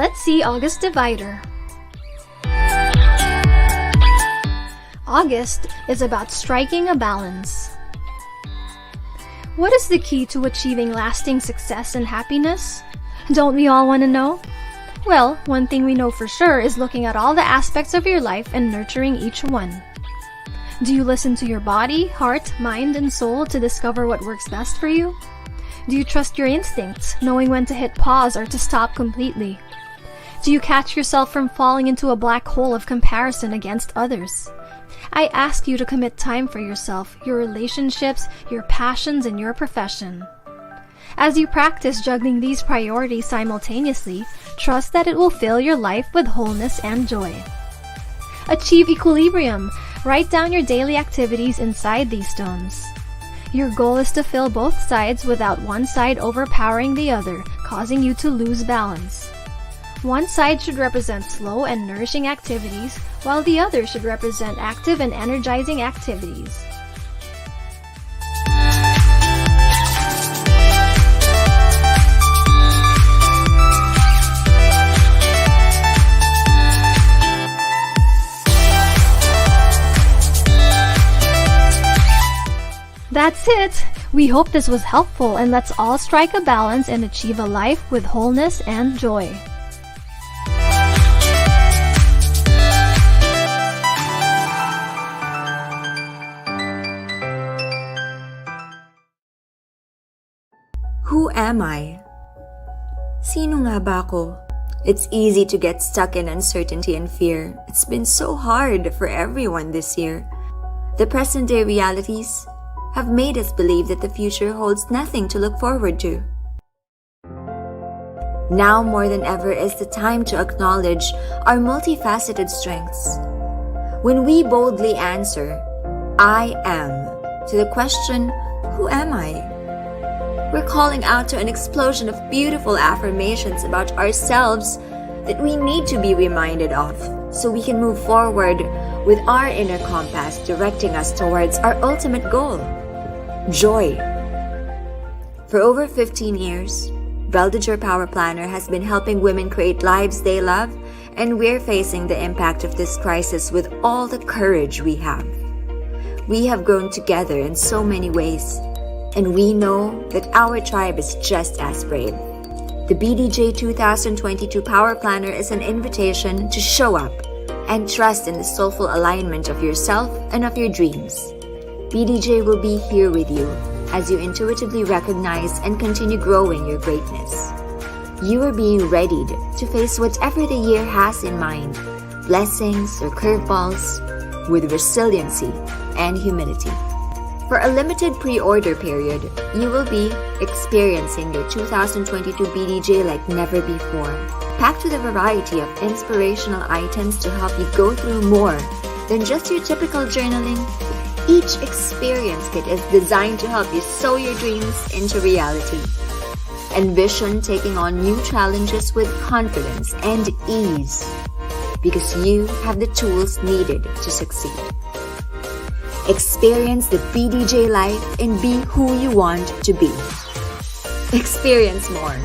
let's see August divider. August is about striking a balance. What is the key to achieving lasting success and happiness? Don't we all want to know? Well, one thing we know for sure is looking at all the aspects of your life and nurturing each one. Do you listen to your body, heart, mind, and soul to discover what works best for you? Do you trust your instincts, knowing when to hit pause or to stop completely? Do you catch yourself from falling into a black hole of comparison against others? I ask you to commit time for yourself, your relationships, your passions, and your profession. As you practice juggling these priorities simultaneously, trust that it will fill your life with wholeness and joy. Achieve equilibrium. Write down your daily activities inside these stones. Your goal is to fill both sides without one side overpowering the other, causing you to lose balance. One side should represent slow and nourishing activities, while the other should represent active and energizing activities. That's it! We hope this was helpful, and let's all strike a balance and achieve a life with wholeness and joy. Who am I? Sino nga ba ako? It's easy to get stuck in uncertainty and fear. It's been so hard for everyone this year. The present-day realities have made us believe that the future holds nothing to look forward to. Now more than ever is the time to acknowledge our multifaceted strengths. When we boldly answer, I am, to the question, who am I? We're calling out to an explosion of beautiful affirmations about ourselves that we need to be reminded of so we can move forward with our inner compass directing us towards our ultimate goal, joy. For over 15 years, Beldiger Power Planner has been helping women create lives they love, and we're facing the impact of this crisis with all the courage we have. We have grown together in so many ways, and we know that our tribe is just as brave. The BDJ 2022 Power Planner is an invitation to show up and trust in the soulful alignment of yourself and of your dreams. BDJ will be here with you as you intuitively recognize and continue growing your greatness. You are being readied to face whatever the year has in mind, blessings or curveballs, with resiliency and humility. For a limited pre-order period, you will be experiencing your 2022 BDJ like never before, packed with a variety of inspirational items to help you go through more than just your typical journaling. Each experience kit is designed to help you sow your dreams into reality. Envision taking on new challenges with confidence and ease, because you have the tools needed to succeed. Experience the BDJ life and be who you want to be. Experience more.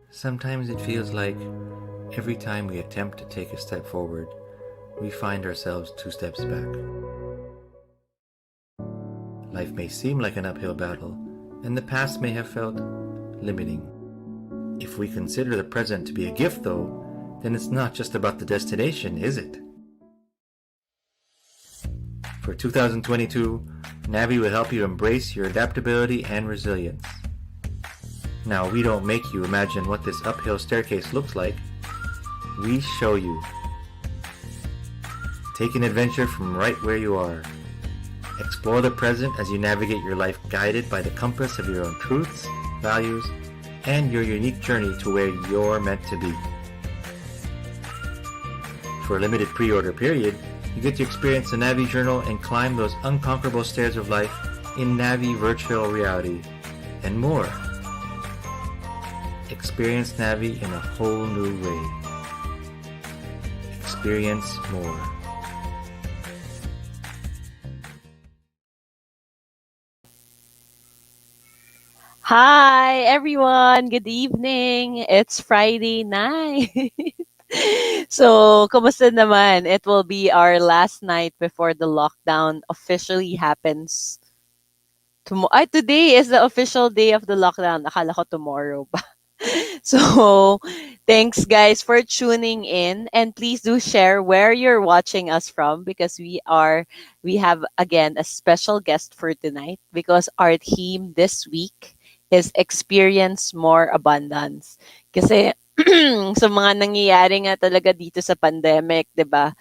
Sometimes it feels like every time we attempt to take a step forward, we find ourselves 2 steps back. Life may seem like an uphill battle, and the past may have felt limiting. If we consider the present to be a gift, though, then it's not just about the destination, is it? For 2022, Navi will help you embrace your adaptability and resilience. Now, we don't make you imagine what this uphill staircase looks like. We show you. Take an adventure from right where you are. Explore the present as you navigate your life guided by the compass of your own truths, values, and your unique journey to where you're meant to be. For a limited pre-order period, you get to experience the Navi Journal and climb those unconquerable stairs of life in Navi virtual reality, and more. Experience Navi in a whole new way. Experience more. Hi, everyone. Good evening. It's Friday night. So, kumusta naman? It will be our last night before the lockdown officially happens. Today is the official day of the lockdown. Akala ko tomorrow pa. So, thanks guys for tuning in, and please do share where you're watching us from because we have again a special guest for tonight because our theme this week is experience more abundance. Kasi sa mga nangyayari nga talaga dito sa pandemic, 'di ba?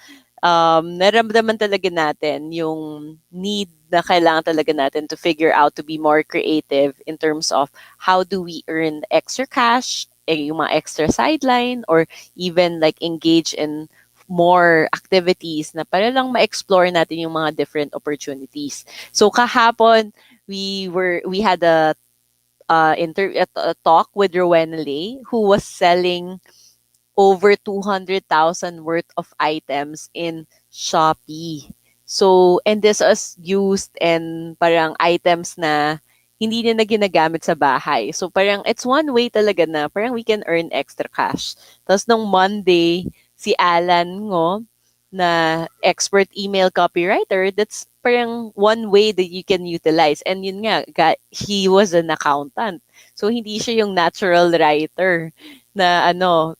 Naramdaman talaga natin yung need na kailangan talaga natin to figure out to be more creative in terms of how do we earn extra cash, yung mga extra sideline, or even like engage in more activities na para lang ma-explore natin yung mga different opportunities. So kahapon, we had a talk with Rowena Lay who was selling over 200,000 worth of items in Shopee. So, and this was used and parang items na hindi na ginagamit sa bahay. So, parang it's one way talaga na parang we can earn extra cash. Tapos nung Monday, si Alan Ngo, na expert email copywriter, that's parang one way that you can utilize. And yun nga, he was an accountant. So, hindi siya yung natural writer na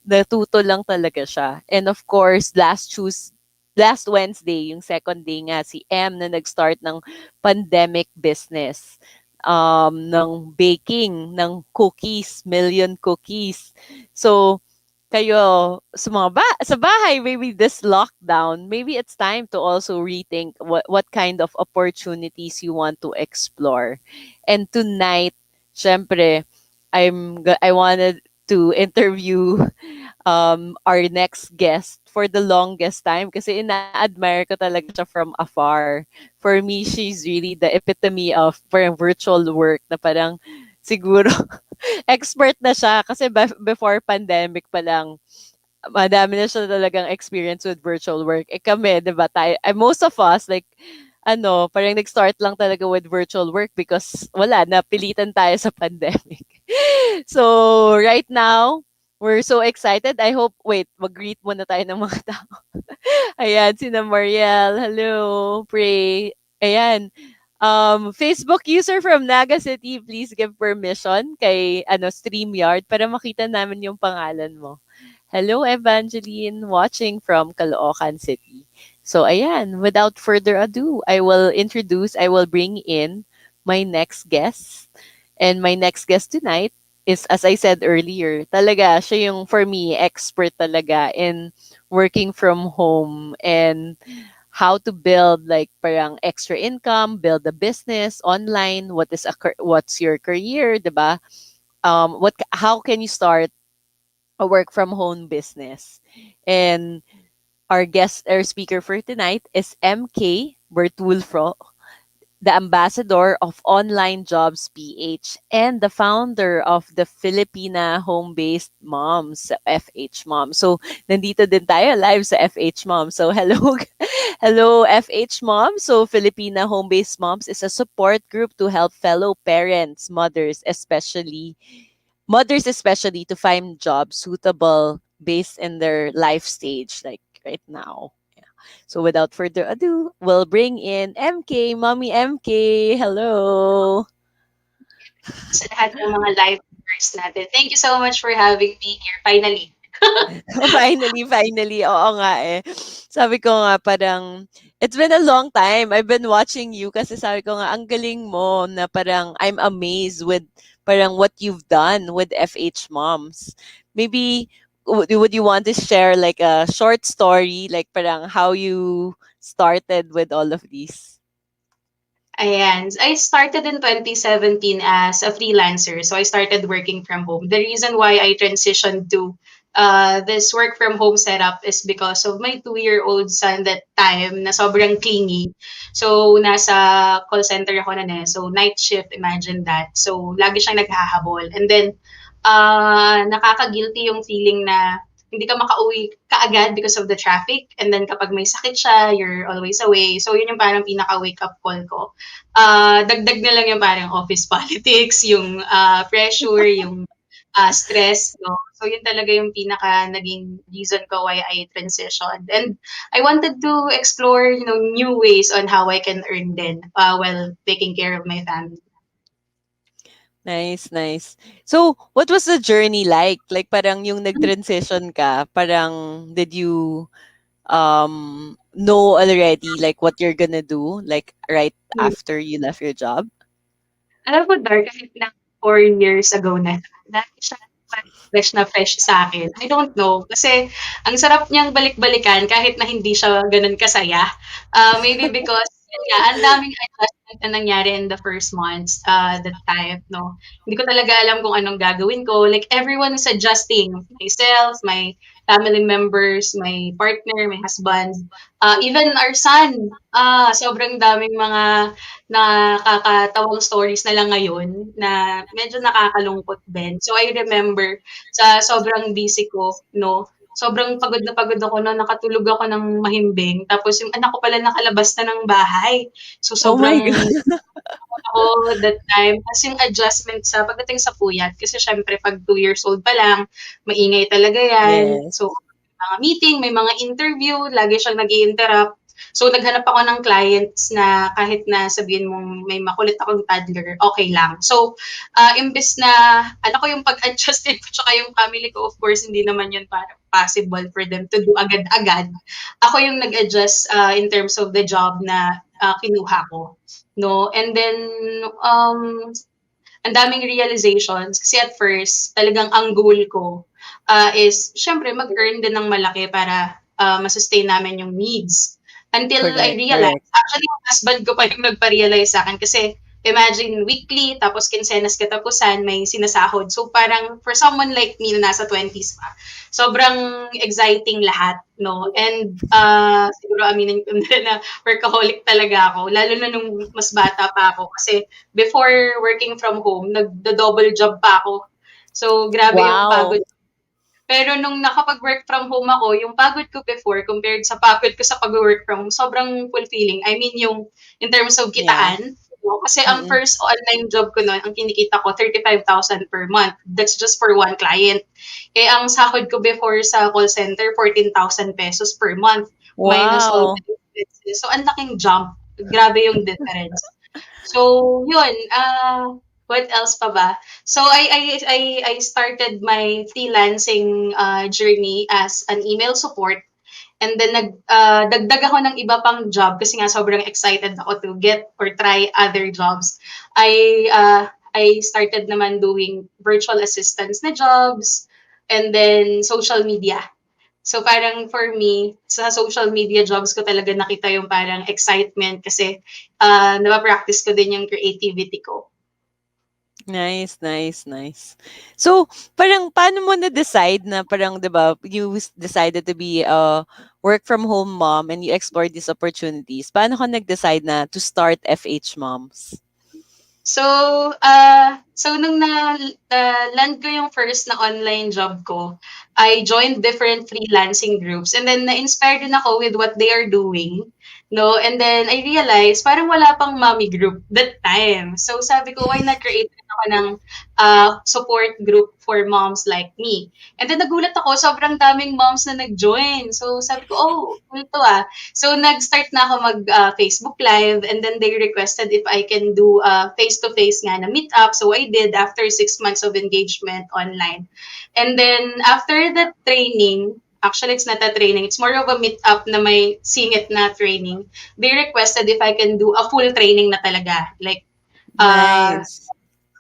natuto lang talaga siya. And of course, last Wednesday, yung second day nga, si M na nag-start ng pandemic business ng baking ng cookies, million cookies. So, kayo sa bahay, maybe this lockdown, maybe it's time to also rethink what kind of opportunities you want to explore. And tonight, syempre, I wanted to interview our next guest for the longest time kasi ina-admire ko talaga siya from afar. For me, she's really the epitome of parang virtual work na parang siguro expert na siya kasi before pandemic pa lang, madami na siya talagang experience with virtual work. Kami, di ba, most of us, like, parang nag-start lang talaga with virtual work because wala, napilitan tayo sa pandemic. So, right now, we're so excited. I hope, wait, mag-greet muna tayo ng mga tao. Ayan, sina Mariel, hello, Pray. Ayan, Facebook user from Naga City, please give permission kay StreamYard para makita namin yung pangalan mo. Hello, Evangeline, watching from Caloocan City. So, ayan, without further ado, I will bring in my next guest. And my next guest tonight is, as I said earlier, talaga, siya yung, for me, expert talaga in working from home and how to build like parang extra income, build a business online, what's your career, 'di ba? How can you start a work from home business? And our speaker for tonight is MK Bertulfo, the ambassador of Online Jobs PH and the founder of the Filipina Homebased Moms, FHMOMS. So, nandito din tayo live sa FHMOMS. So, hello, hello FHMOMS. So, Filipina Homebased Moms is a support group to help fellow parents, mothers especially to find jobs suitable based in their life stage, like right now. Yeah. So without further ado, we'll bring in MK, Mommy MK. Hello. Sa lahat ng mga live viewers natin. Thank you so much for having me here, finally. Finally, oo nga eh. Sabi ko nga parang, it's been a long time. I've been watching you kasi sabi ko nga, ang galing mo na parang I'm amazed with parang what you've done with FH Moms. Maybe, would you want to share like a short story, like parang how you started with all of these? Ayan. I started in 2017 as a freelancer. So I started working from home. The reason why I transitioned to this work from home setup is because of my 2-year-old son that time na sobrang clingy. So nasa call center ako na. So night shift, imagine that. So lagi siyang naghahabol. And then nakaka-guilty yung feeling na hindi ka makauwi kaagad because of the traffic. And then kapag may sakit siya, you're always away. So yun yung parang pinaka-wake up call ko. Dagdag na lang yung parang office politics, yung pressure, yung stress, no? So yun talaga yung pinaka naging reason ko why I transitioned. And I wanted to explore, new ways on how I can earn then while taking care of my family. Nice, nice. So, what was the journey like? Like, parang yung nag-transition ka, parang did you know already like what you're gonna do like right after you left your job? Alam ko, Dark, kahit na 4 years ago dati siya fresh na fresh sa akin. I don't know. Kasi, ang sarap niyang balik-balikan kahit na hindi siya ganun kasaya. Maybe because, yun nga, ang daming adjustment na nangyari in the first months, that time, no? Hindi ko talaga alam kung anong gagawin ko. Like, everyone is adjusting. Myself, my family members, my partner, my husband, even our son. Sobrang daming mga nakakatawang stories na lang ngayon na medyo nakakalungkot din. So I remember sa sobrang busy ko, no, sobrang pagod na pagod ako no, nakatulog ako ng mahimbing. Tapos yung anak ko pala nakalabas na ng bahay. So Oh my sobrang god. ako that time. Tapos yung adjustment sa pagdating sa puyat. Kasi syempre pag 2 years old pa lang, maingay talaga yan. Yes. So mga meeting, may mga interview, lagi siyang nag interrupt. So, naghanap ako ng clients na kahit na sabihin mong may makulit akong toddler, okay lang. So, imbes na, ano ko yung pag-adjust ko, tsaka yung family ko, of course, hindi naman yun parang possible for them to do agad-agad. Ako yung nag-adjust in terms of the job na kinuha ko. No? And then, ang daming realizations kasi at first, talagang ang goal ko is, syempre, mag-earn din ng malaki para masustain namin yung needs. Until I Correct, realized, correct. actually, yung husband ko pa yung nagpa-realize sa akin kasi imagine weekly, tapos kinsenas katapusan, may sinasahod. So parang for someone like me na nasa 20s pa, sobrang exciting lahat, no? And siguro aminin ko na workaholic talaga ako, lalo na nung mas bata pa ako. Kasi before working from home, nagdo-double job pa ako. So grabe yung Wow. pagod. Pero nung nakapag-work from home ako, yung pagod ko before compared sa pagod ko sa pag-work from home, sobrang fulfilling. I mean, yung in terms of Yeah. kitaan, no? Kasi ang Mm-mm. first online job ko noon, ang kinikita ko 35,000 per month. That's just for one client. Eh, ang sahod ko before sa call center, 14,000 pesos per month, minus all Wow. the expenses. So, ang laking jump. Grabe yung difference. So, yun, what else pa ba? So, I started my freelancing journey as an email support. And then, dagdag ako ng iba pang job kasi nga sobrang excited ako to get or try other jobs. I started naman doing virtual assistants na jobs and then social media. So parang for me, sa social media jobs ko talaga nakita yung parang excitement kasi napapractice ko din yung creativity ko. Nice, nice, nice. So, parang paano mo na-decide na parang, 'di ba, decided to be a work from home mom and you explored these opportunities. Paano ka nag-decide na to start FH Moms? So, nung land ko yung first na online job ko, I joined different freelancing groups and then na-inspired din ako with what they are doing, no? And then I realized parang wala pang mommy group that time. So sabi ko, why not create rin ako ng support group for moms like me? And then nagulat ako, sobrang daming moms na nag-join. So sabi ko, oh, cool to ah. So, nag-start na ako mag-Facebook Live and then they requested if I can do face-to-face nga na meet-up. So, I did after 6 months of engagement online. And then, after the training, actually, it's not a training. It's more of a meet-up na may singit na training. They requested if I can do a full training na talaga. Like, uh, Nice.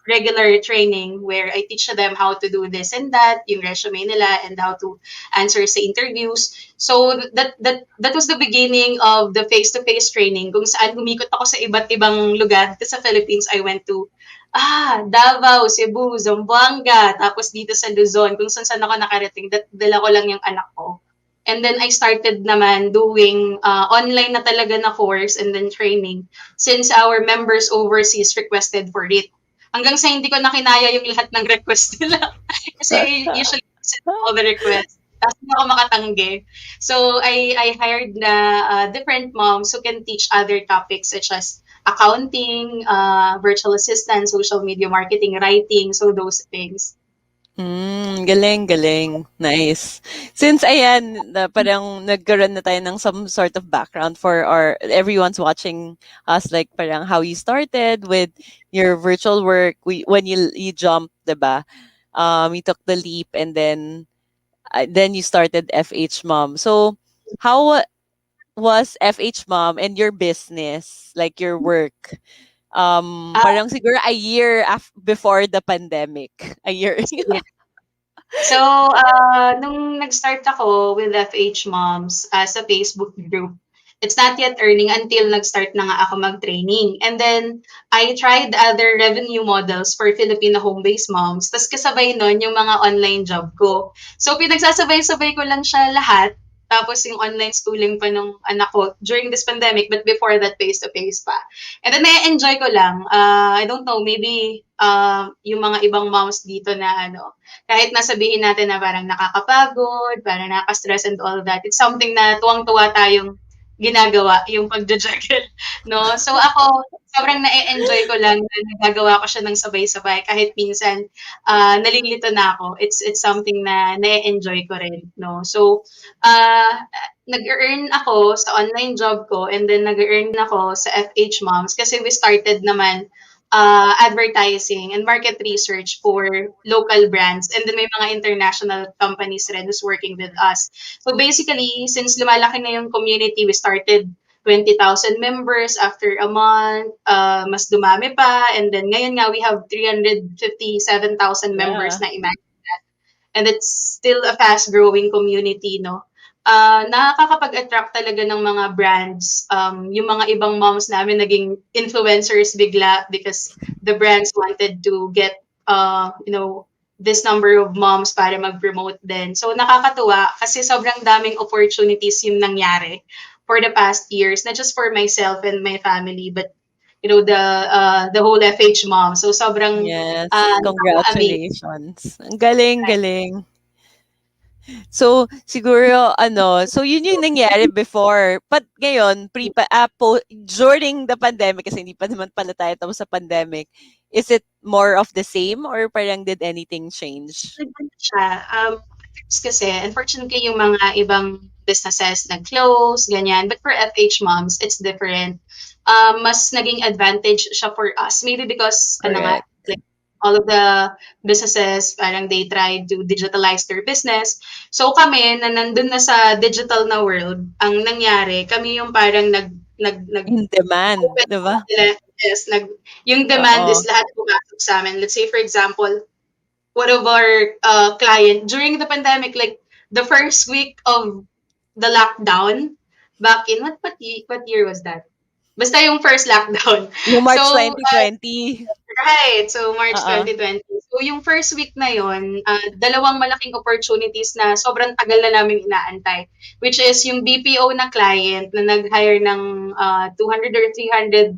regular training where I teach them how to do this and that, yung resume nila, and how to answer sa interviews. So that was the beginning of the face-to-face training kung saan humikot ako sa iba't ibang lugar. Sa Philippines, I went to Davao, Cebu, Zamboanga, tapos dito sa Luzon, kung saan ako nakarating, dala ko lang yung anak ko. And then I started naman doing online na talaga na course and then training since our members overseas requested for it. Hanggang sa hindi ko na kinaya yung lahat ng request nila. Kasi usually send all the requests. Tapos hindi ako makatanggi. So, I hired na different moms who can teach other topics such as accounting, virtual assistant, social media marketing, writing, so those things. Galing, galing. Nice. Since ayan, parang nagkaroon na tayo ng some sort of background for our everyone's watching us, like parang how you started with your virtual work, when you jumped, 'di ba? You took the leap, and then you started FH Mom. So, how was FH Mom and your business, like your work? Parang siguro a year before the pandemic. A year. So, nung nag-start ako with FHMOMS as a Facebook group, it's not yet earning until nag-start na nga ako mag-training. And then, I tried other revenue models for Filipina Homebased Moms. Tapos kasabay nun yung mga online job ko. So, pinagsasabay-sabay ko lang siya lahat. Tapos yung online schooling pa nung anak ko during this pandemic, but before that, face-to-face pa. And then, na-enjoy ko lang. I don't know, maybe yung mga ibang moms dito na kahit nasabihin natin na parang nakakapagod, parang nakaka-stress and all that, it's something na tuwang-tuwa tayong ginagawa, yung pagja-juggle, no? So ako, sobrang na-e-enjoy ko lang na nagagawa ko siya ng sabay-sabay kahit minsan nalilito na ako. It's something na na-e-enjoy ko rin, no? So, nag-earn ako sa online job ko and then nag-earn ako sa FH Moms kasi we started naman advertising and market research for local brands. And then may mga international companies rin who's working with us. So basically, since lumalaki na yung community, we started 20,000 members after a month. Mas dumami pa. And then ngayon nga, we have 357,000 members Yeah. na imagine. And it's still a fast-growing community, no? Nakakapag-attract talaga ng mga brands. Yung mga ibang moms namin naging influencers bigla because the brands wanted to get, this number of moms para mag-promote din. So nakakatuwa kasi sobrang daming opportunities yung nangyari for the past years, not just for myself and my family, but the whole FH mom. So sobrang Yes, nakaka-amaze. congratulations. Ang galing, galing. So, siguro so yun yung nangyari before. But ngayon, during the pandemic, kasi hindi pa naman pala tayo tapos sa pandemic, is it more of the same or parang did anything change? Nag-ano siya, kasi unfortunately yung mga ibang businesses nag-close, ganyan. But for FH Moms, it's different. Mas naging advantage siya for us. Maybe because, Correct. like, all of the businesses, parang they try to digitalize their business. So kami, na nandun na sa digital na world, ang nangyari, kami yung parang In demand, open di sa ba? kanila. Yes, yung demand Oo. is lahat pumasok sa amin. Let's say, for example, one of our client during the pandemic, like the first week of the lockdown, back in what year was that? Basta yung first lockdown. Yung So, March 2020. right. So, March Oo. 2020. So, yung first week na yon, dalawang malaking opportunities na sobrang tagal na namin inaantay, which is yung BPO na client na nag-hire ng 200 or 300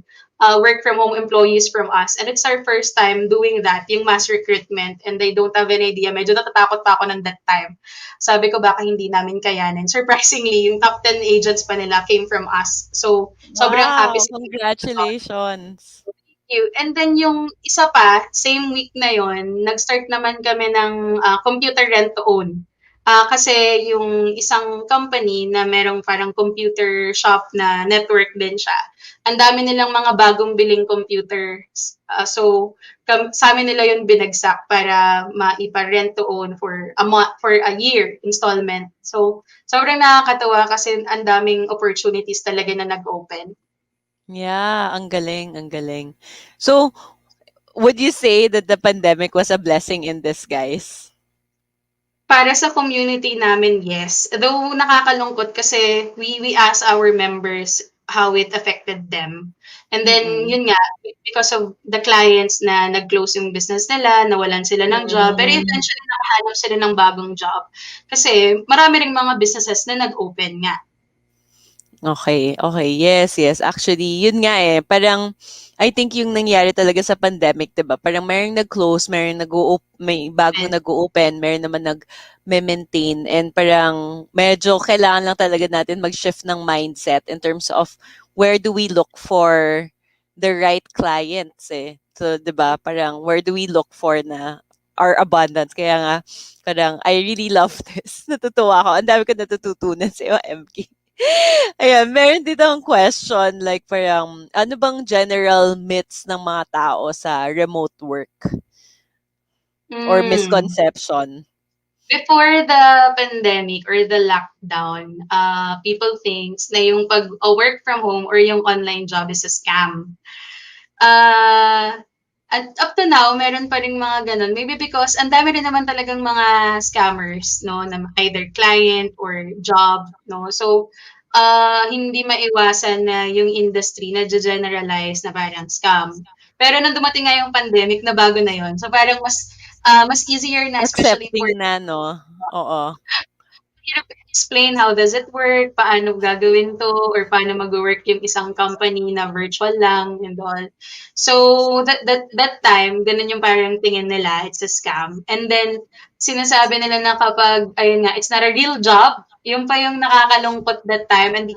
work from home employees from us. And it's our first time doing that, yung mass recruitment. And they don't have any idea. Medyo natatakot pa ako ng that time. Sabi ko, baka hindi namin kayanin. Surprisingly, yung top 10 agents pa nila came from us. So, sobrang happy Wow, sila. congratulations. You. And then yung isa pa, same week na yon, nag-start naman kami ng computer rent to own. Kasi yung isang company na merong parang computer shop na network din siya, ang dami nilang mga bagong biling computers. So, sa amin nila yun binagsak para maipa-rent to own for a year installment. So, sobrang nakakatawa kasi ang daming opportunities talaga na nag-open. Yeah, ang galing, ang galing. So, would you say that the pandemic was a blessing in disguise? Para sa community namin, yes. Though nakakalungkot kasi we ask our members how it affected them. And then, Mm. yun nga, because of the clients na nag-close yung business nila, nawalan sila ng job, pero Mm. eventually nakahanap sila ng bagong job. Kasi marami ring mga businesses na nag-open nga. Okay, okay. Yes, yes. Actually, yun nga eh. Parang, I think yung nangyari talaga sa pandemic, 'di ba? Parang mayroong nag-close, mayroong may bagong And nag-open, mayroon naman nag-maintain. And parang medyo kailangan lang talaga natin mag-shift ng mindset in terms of where do we look for the right clients eh. So, 'di ba? Parang where do we look for na our abundance. Kaya nga, parang I really love this. Natutuwa ako. Ang dami ko natututunan sa iyo, MK. Ayan, meron din akong question like parang ano bang general myths ng mga tao sa remote work or mm, misconception? before the pandemic or the lockdown, people thinks na yung pag-work from home or yung online job is a scam. Ah, at up to now, meron pa ring mga gano'n. Maybe because ang dami rin naman talagang mga scammers, 'no, na either client or job, 'no. So, hindi maiwasan na yung industry nage-generalize na parang scam. Pero nung dumating nga yung pandemic, nabago na yun. So, parang mas easier na especially Accepting for na 'no? Oo, hirap explain how does it work, paano gagawin 'to, or paano magwo-work yung isang company na virtual lang and all. So, that time, gano'n yung parang tingin nila, it's a scam. And then sinasabi nila na kapag ayun nga, it's not a real job, yun pa yung nakakalungkot that time. And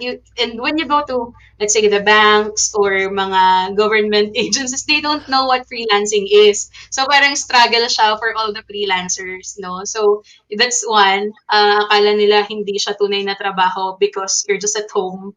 when you go to, let's say, the banks or mga government agencies, they don't know what freelancing is. So, parang struggle siya for all the freelancers, 'no? So, that's one. Akala nila hindi siya tunay na trabaho because you're just at home.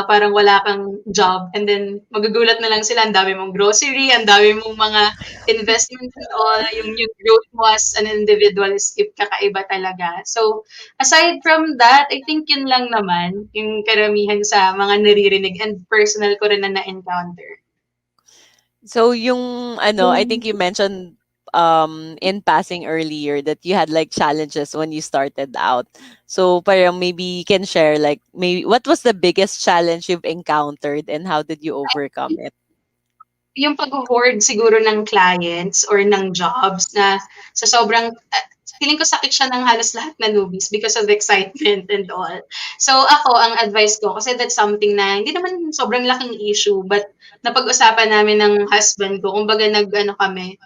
Parang wala kang job. And then, magugulat na lang sila, ang dami mong grocery, ang dami mong mga investments and all. Yung growth mo as an individual is kakaiba talaga. So, aside from that, I think yun lang naman yung karamihan sa mga naririnig and personal ko rin na na-encounter. so yung ano, I think you mentioned in passing earlier that you had like challenges when you started out. So parang maybe you can share like maybe what was the biggest challenge you've encountered and how did you overcome it? Yung pagho-hoard siguro ng clients or ng jobs na sa sobrang feeling ko sakit siya ng halos lahat na newbies because of excitement and all. So ako, ang advice ko, kasi that's something na hindi naman sobrang laking issue, but napag-usapan namin ng husband ko, kumbaga nag-ano kami,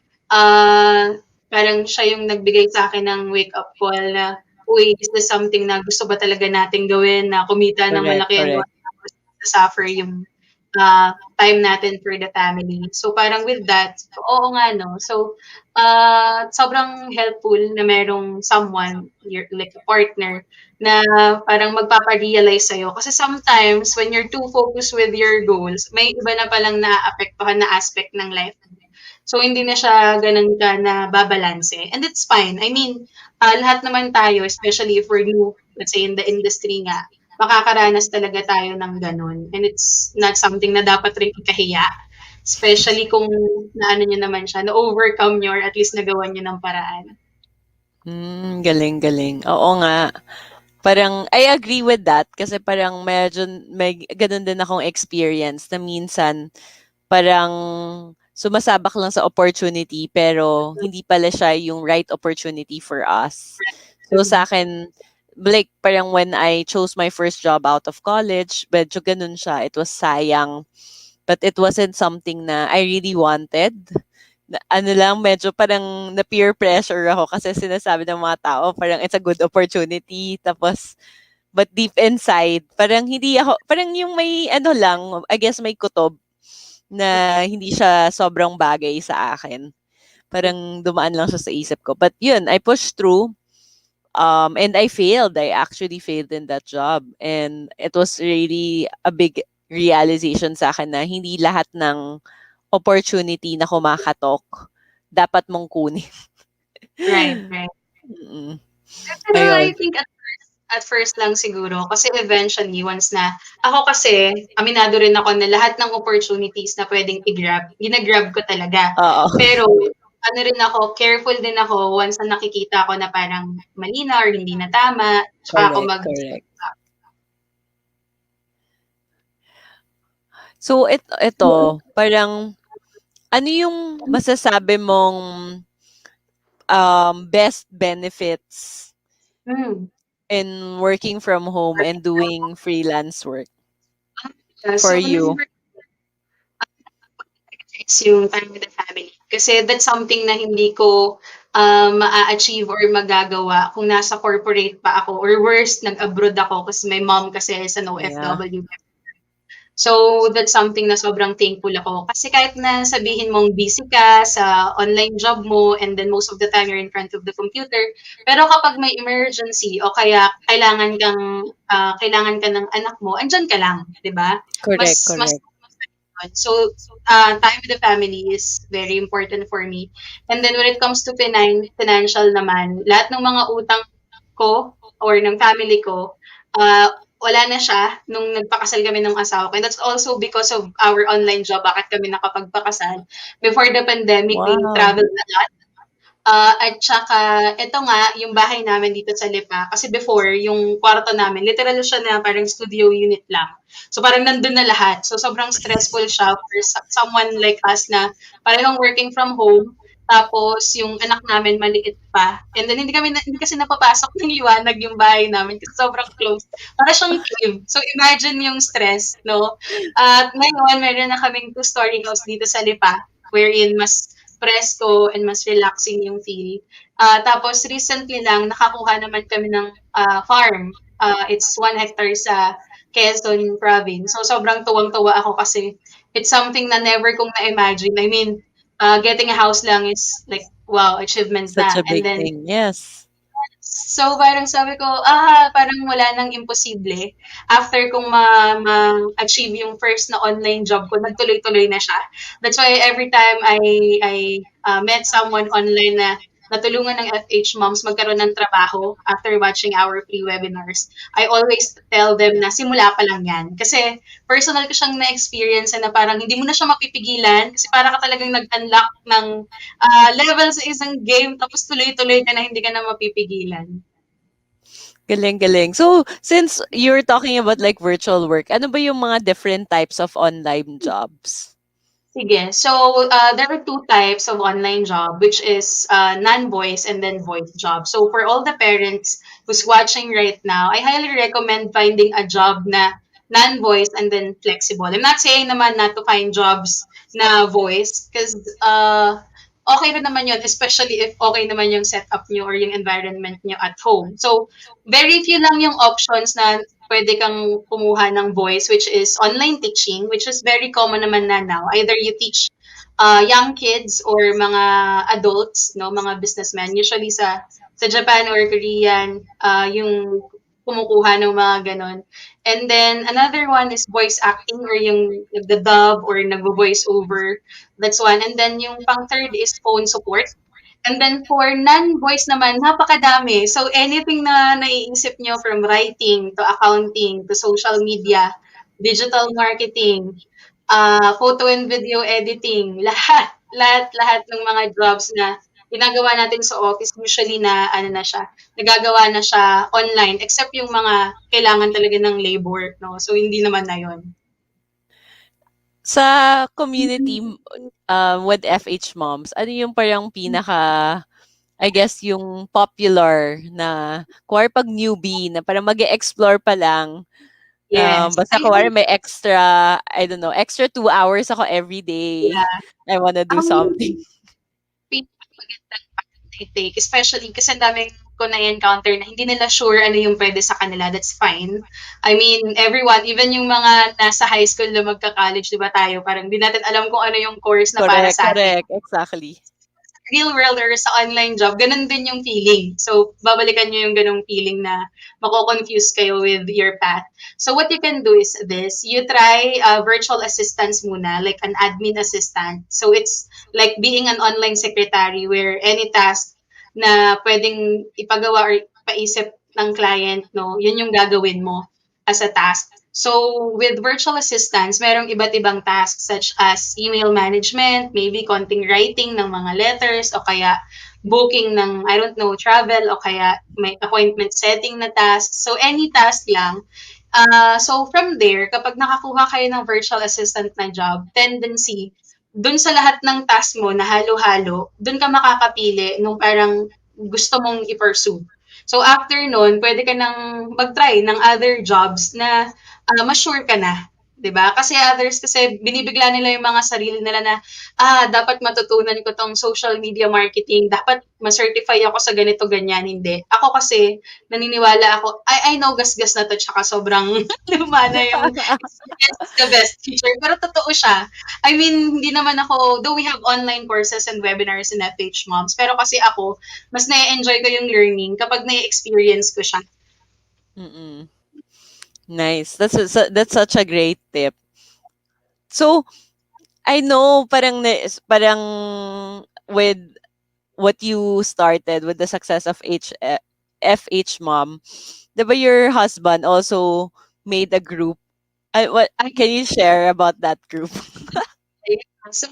parang siya yung nagbigay sa akin ng wake-up call na, uy, is this something na gusto ba talaga nating gawin, na kumita ng Correct, malaki and all, correct. tapos suffer yung time natin for the family. So parang with that, oo nga 'no. So, sobrang helpful na merong someone, like a partner, na parang magpapa-realize sa'yo. Kasi sometimes when you're too focused with your goals, may iba na palang naaapektuhan na aspect ng life mo. So hindi na siya gano'n ka nababalanse, and it's fine. I mean, lahat naman tayo, especially if we're new, let's say in the industry nga, makakaranas talaga tayo ng gano'n, and it's not something na dapat rin ikahiya, especially kung naano niyo naman siya, na-overcome niyo or at least nagawa niyo ng paraan. Galing, galing. Oo nga. Parang I agree with that kasi parang medyo may gano'n din akong experience na minsan parang sumasabak lang sa opportunity pero hindi pala siya yung right opportunity for us. So Mm, sa akin, like parang when I chose my first job out of college, medyo gano'n siya. It was sayang, but it wasn't something na I really wanted. Ano lang, medyo parang na-peer pressure ako kasi sinasabi ng mga tao parang it's a good opportunity. Tapos, but deep inside, parang hindi ako, parang yung may ano lang, I guess may kutob na hindi siya sobrang bagay sa akin. Parang dumaan lang siya sa isip ko. But yun, I pushed through. And I failed. I actually failed in that job. And it was really a big realization sa akin na hindi lahat ng opportunity na kumakatok dapat mong kunin. right, right. Mm. Pero Ayun. I think at first lang siguro kasi eventually once na ako kasi aminado rin ako na lahat ng opportunities na puwedeng i-grab, gina-grab ko talaga. Oo. Pero ano rin ako, careful din ako once na nakikita ko na parang mali na or hindi na tama, tsaka ako Correct, mag-step correct. back. So, ito, parang ano yung masasabi mong best benefits Hmm. in working from home and doing freelance work? for So, you? number is yung time with the family. Kasi that's something na hindi ko maa-achieve or magagawa kung nasa corporate pa ako or worse, nag-abroad ako kasi my mom kasi is an Yeah, OFW. So, that's something na sobrang thankful ako. Kasi kahit na sabihin mong busy ka sa online job mo and then most of the time you're in front of the computer, pero kapag may emergency o kaya kailangan ka ng anak mo, andiyan ka lang, 'di ba? correct, Mas correct. so, time with the family is very important for me. And then when it comes to financial naman, lahat ng mga utang ko or ng family ko, wala na siya nung nagpakasal kami ng asawa ko. And that's also because of our online job, bakit kami nakapagpakasal. Before the pandemic, we Wow, traveled a lot. At saka eto nga, yung bahay namin dito sa Lipa, kasi before yung kwarto namin literal siya na parang studio unit lang. So, parang nandun na lahat. So, sobrang stressful siya for someone like us na parehong working from home, tapos yung anak namin maliit pa. And then hindi kasi napapasok ng liwanag yung bahay namin kasi sobrang close. Para siyang cave. So, imagine yung stress, 'no? At ngayon meron na kaming two-story house dito sa Lipa, wherein mas presko and mas relaxing yung feel. Tapos recently lang nakakuha naman kami ng, farm. It's 1 hectare sa Quezon Province. So, sobrang tuwang-tuwa ako kasi it's something na never kong na-imagine. I mean, getting a house lang is like, wow, achievement such na. a And big then thing. Yes. so, parang sabi ko, parang wala nang imposible. After kong ma-achieve yung first na online job ko, nagtuloy-tuloy na siya. That's why every time I met someone online na natulungan ng FHMOMS magkaroon ng trabaho after watching our free webinars, I always tell them na simula pa lang yan. Kasi personal ko siyang na-experience na parang hindi mo na siya mapipigilan kasi para ka talagang nag-unlock ng level sa isang game tapos tuloy-tuloy ka na hindi ka na mapipigilan. Galing, galing. So, since you're talking about like virtual work, ano ba yung mga different types of online jobs? Sige. So, there are two types of online job, which is non-voice and then voice job. So, for all the parents who's watching right now, I highly recommend finding a job na non-voice and then flexible. I'm not saying naman not to find jobs na voice because okay rin naman yun, especially if okay naman yung setup nyo or yung environment nyo at home. So, very few lang yung options na pwede kang kumuha ng voice, which is online teaching, which is very common naman na now. Either you teach young kids or mga adults, no, mga businessmen. Usually sa Japan or Korean, yung kumukuha ng mga ganon. And then another one is voice acting or yung nagda-dub or nagvo-voice over. That's one. And then yung pang third is phone support. And then for non-voice naman, napakadami. So anything na naiisip nyo from writing to accounting to social media, digital marketing, photo and video editing, lahat ng mga jobs na ginagawa natin sa office usually na ano na siya, nagagawa na siya online except yung mga kailangan talaga ng labor, no? So hindi naman na yun. Sa community with FH Moms, ano yung parang pinaka, I guess, yung popular na, kuwari pag newbie, na parang mag explore pa lang, Yes. basta kuwari may extra, I don't know, extra 2 hours ako every day. Yeah. I wanna do something. Ang pinakamagandang path I take, especially kasi ang daming ko na-encounter na hindi nila sure ano yung pwede sa kanila, that's fine. I mean, everyone, even yung mga nasa high school na magka-college, 'di ba tayo, parang hindi natin alam kung ano yung course na para Correct, sa atin. correct. Exactly. Real world or sa online job, ganun din yung feeling. So, babalikan nyo yung ganung feeling na mako-confuse kayo with your path. So, what you can do is this. You try virtual assistants muna, like an admin assistant. So, it's like being an online secretary where any task na pwedeng ipagawa or paisip ng client, no, yun yung gagawin mo as a task. So, with virtual assistants, merong iba't ibang tasks such as email management, maybe konting writing ng mga letters, o kaya booking ng, I don't know, travel, o kaya may appointment setting na tasks. So, any task lang. So, from there, kapag nakakuha kayo ng virtual assistant na job, tendency, dun sa lahat ng task mo na halo-halo, dun ka makakapili nung parang gusto mong i-pursue. So, after nun, pwede ka nang mag-try ng other jobs na mas sure ka na. 'di ba? Kasi others kasi binibigla nila yung mga sarili nila na, dapat matutunan ko 'tong social media marketing, dapat ma-certify ako sa ganito, ganyan. Hindi. Ako kasi naniniwala ako, I know gasgas na 'to tsaka sobrang luma na yung experience is the best teacher, pero totoo siya. I mean, hindi naman ako though we have online courses and webinars in FHMOMS, pero kasi ako, mas na enjoy ko yung learning kapag na experience ko siya. Mm. Nice. That's such a great tip. So, I know parang with what you started with the success of FH Mom, 'di ba your husband also made a group? What can you share about that group? So,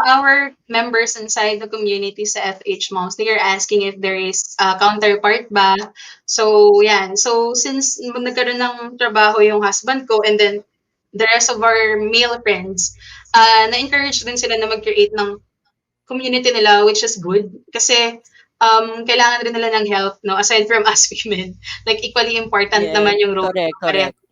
our members inside the community sa FH Moms, they are asking if there is counterpart ba. So, yan. So, since nagkaroon ng trabaho yung husband ko and then the rest of our male friends, na-encourage din sila na mag-create ng community nila, which is good. Kasi, kailangan rin nila ng help, no? Aside from us women. Like, equally important Yes, naman yung role. correct, Pareho. correct.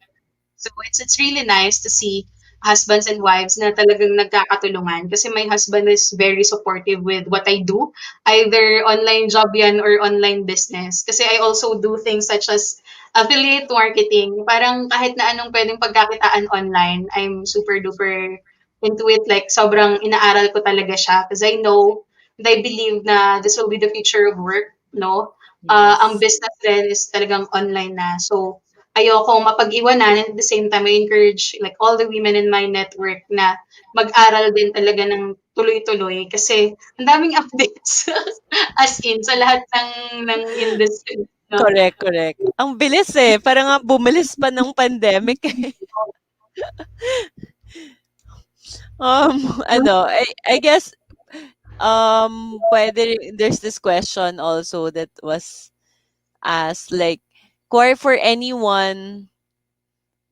So it's really nice to see husbands and wives na talagang nagkakatulungan kasi my husband is very supportive with what I do, either online job yan or online business. Kasi I also do things such as affiliate marketing. Parang kahit na anong pwedeng pagkakitaan online, I'm super duper into it. Like sobrang inaaral ko talaga siya because I know and I believe na this will be the future of work, no? Ang Yes. business rin is talagang online na. So, ayokong mapag-iwanan and at the same time, I encourage like all the women in my network na mag-aral din talaga ng tuloy-tuloy kasi ang daming updates as in sa lahat ng industry. No? Correct, correct. Ang bilis eh. Parang nga bumilis pa ng pandemic eh. I guess, there's this question also that was asked, like, for anyone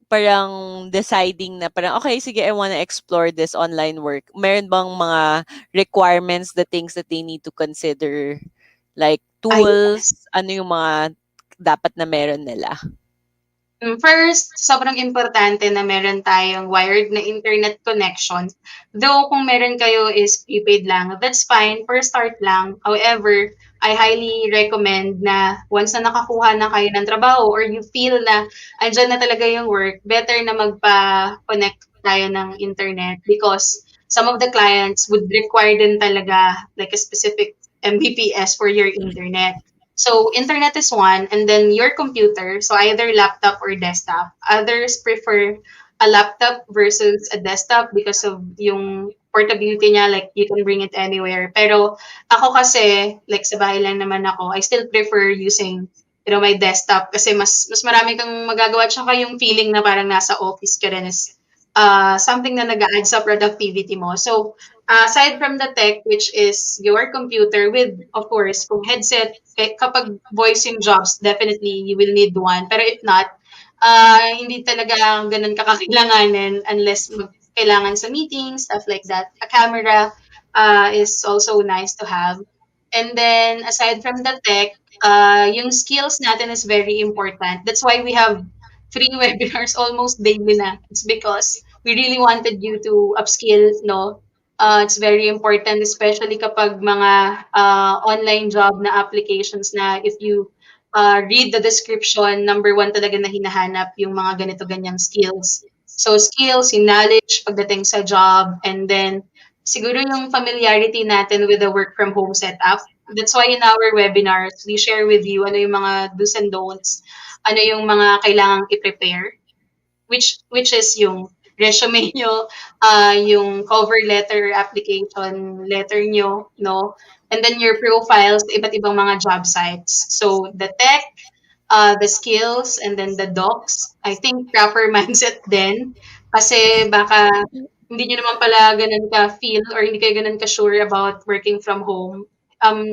parang deciding na parang, okay, sige, I wanna explore this online work. Meron bang mga requirements, the things that they need to consider? Like, Ay, tools, yes. ano yung mga dapat na meron nila? First, sobrang importante na meron tayong wired na internet connection. Though kung meron kayo is prepaid lang, that's fine for start lang. However, I highly recommend na once na nakakuha na kayo ng trabaho or you feel na andyan na talaga yung work, better na magpa-connect tayo ng internet because some of the clients would require din talaga like a specific Mbps for your internet. So internet is one, and then your computer, so either laptop or desktop. Others prefer a laptop versus a desktop because of yung portability niya, like you can bring it anywhere. Pero ako kasi, like sa bahay lang naman ako, I still prefer using my desktop kasi mas marami kang magagawa tsaka yung feeling na parang nasa office ka rin is something na nag-add sa productivity mo. So, aside from the tech, which is your computer with, of course, kung headset, kapag voice yung jobs, definitely you will need one. Pero if not, hindi talaga ganun kakakailanganin unless kailangan sa meetings, stuff like that. A camera is also nice to have. And then, aside from the tech, yung skills natin is very important. That's why we have free webinars almost daily na. It's because we really wanted you to upskill, no? It's very important, especially kapag mga online job na applications na if you read the description, number one talaga na hinahanap yung mga ganito ganyang skills. So skills, yung knowledge pagdating sa job, and then siguro yung familiarity natin with the work from home setup. That's why in our webinars, we share with you ano yung mga do's and don'ts, ano yung mga kailangang i-prepare, which is yung resume nyo, yung cover letter, application letter nyo, no? And then your profiles sa iba't ibang mga job sites. So the tech, the skills, and then the docs. I think proper mindset din. Kasi baka hindi nyo naman pala ganun ka-feel or hindi kayo ganun ka-sure about working from home.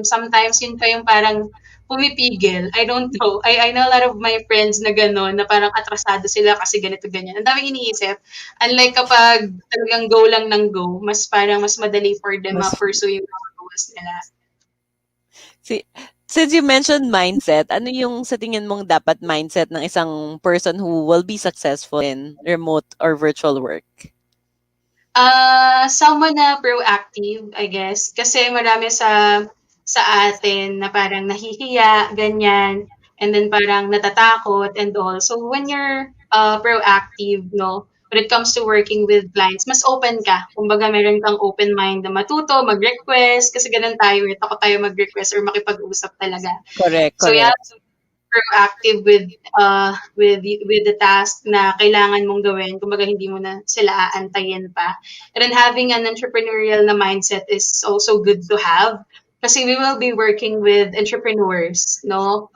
Sometimes yun pa yung parang pumipigil. I don't know. I know a lot of my friends na gano'n, na parang atrasado sila kasi ganito, ganyan. Ang daming iniisip. Unlike kapag talagang go lang ng go, mas parang mas madali for them Mas ma-pursue yung mga goals nila. si Since you mentioned mindset, ano yung sa tingin mong dapat mindset ng isang person who will be successful in remote or virtual work? Someone na proactive, I guess. Kasi marami sa atin na parang nahihiya, ganyan, and then parang natatakot and all. So when you're proactive, no, when it comes to working with clients, mas open ka. Kumbaga, meron kang open mind na matuto, mag-request, kasi ganun tayo, takot tayo mag-request or makipag-usap talaga. Correct, So yeah, correct. proactive with the task na kailangan mong gawin. Kumbaga hindi mo na sila aantayin pa. And then having an entrepreneurial na mindset is also good to have kasi we will be working with entrepreneurs, no?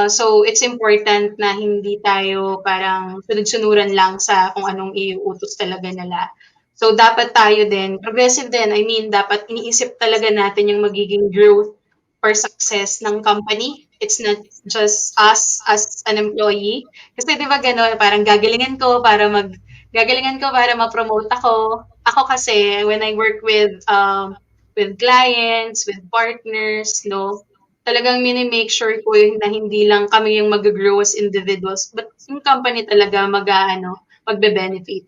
So it's important na hindi tayo parang sunod-sunuran lang sa kung anong iuutos talaga nila. So dapat tayo din, progressive din. I mean, dapat iniisip talaga natin yung magiging growth or success ng company. It's not just us as an employee. Kasi 'di ba gano'n, parang gagalingan ko para ma-promote ako. Ako kasi when I work with clients, with partners, no, talagang mini-make sure ko yun na hindi lang kami yung mag-grow as individuals, but yung company talaga mag-aano, magbe-benefit.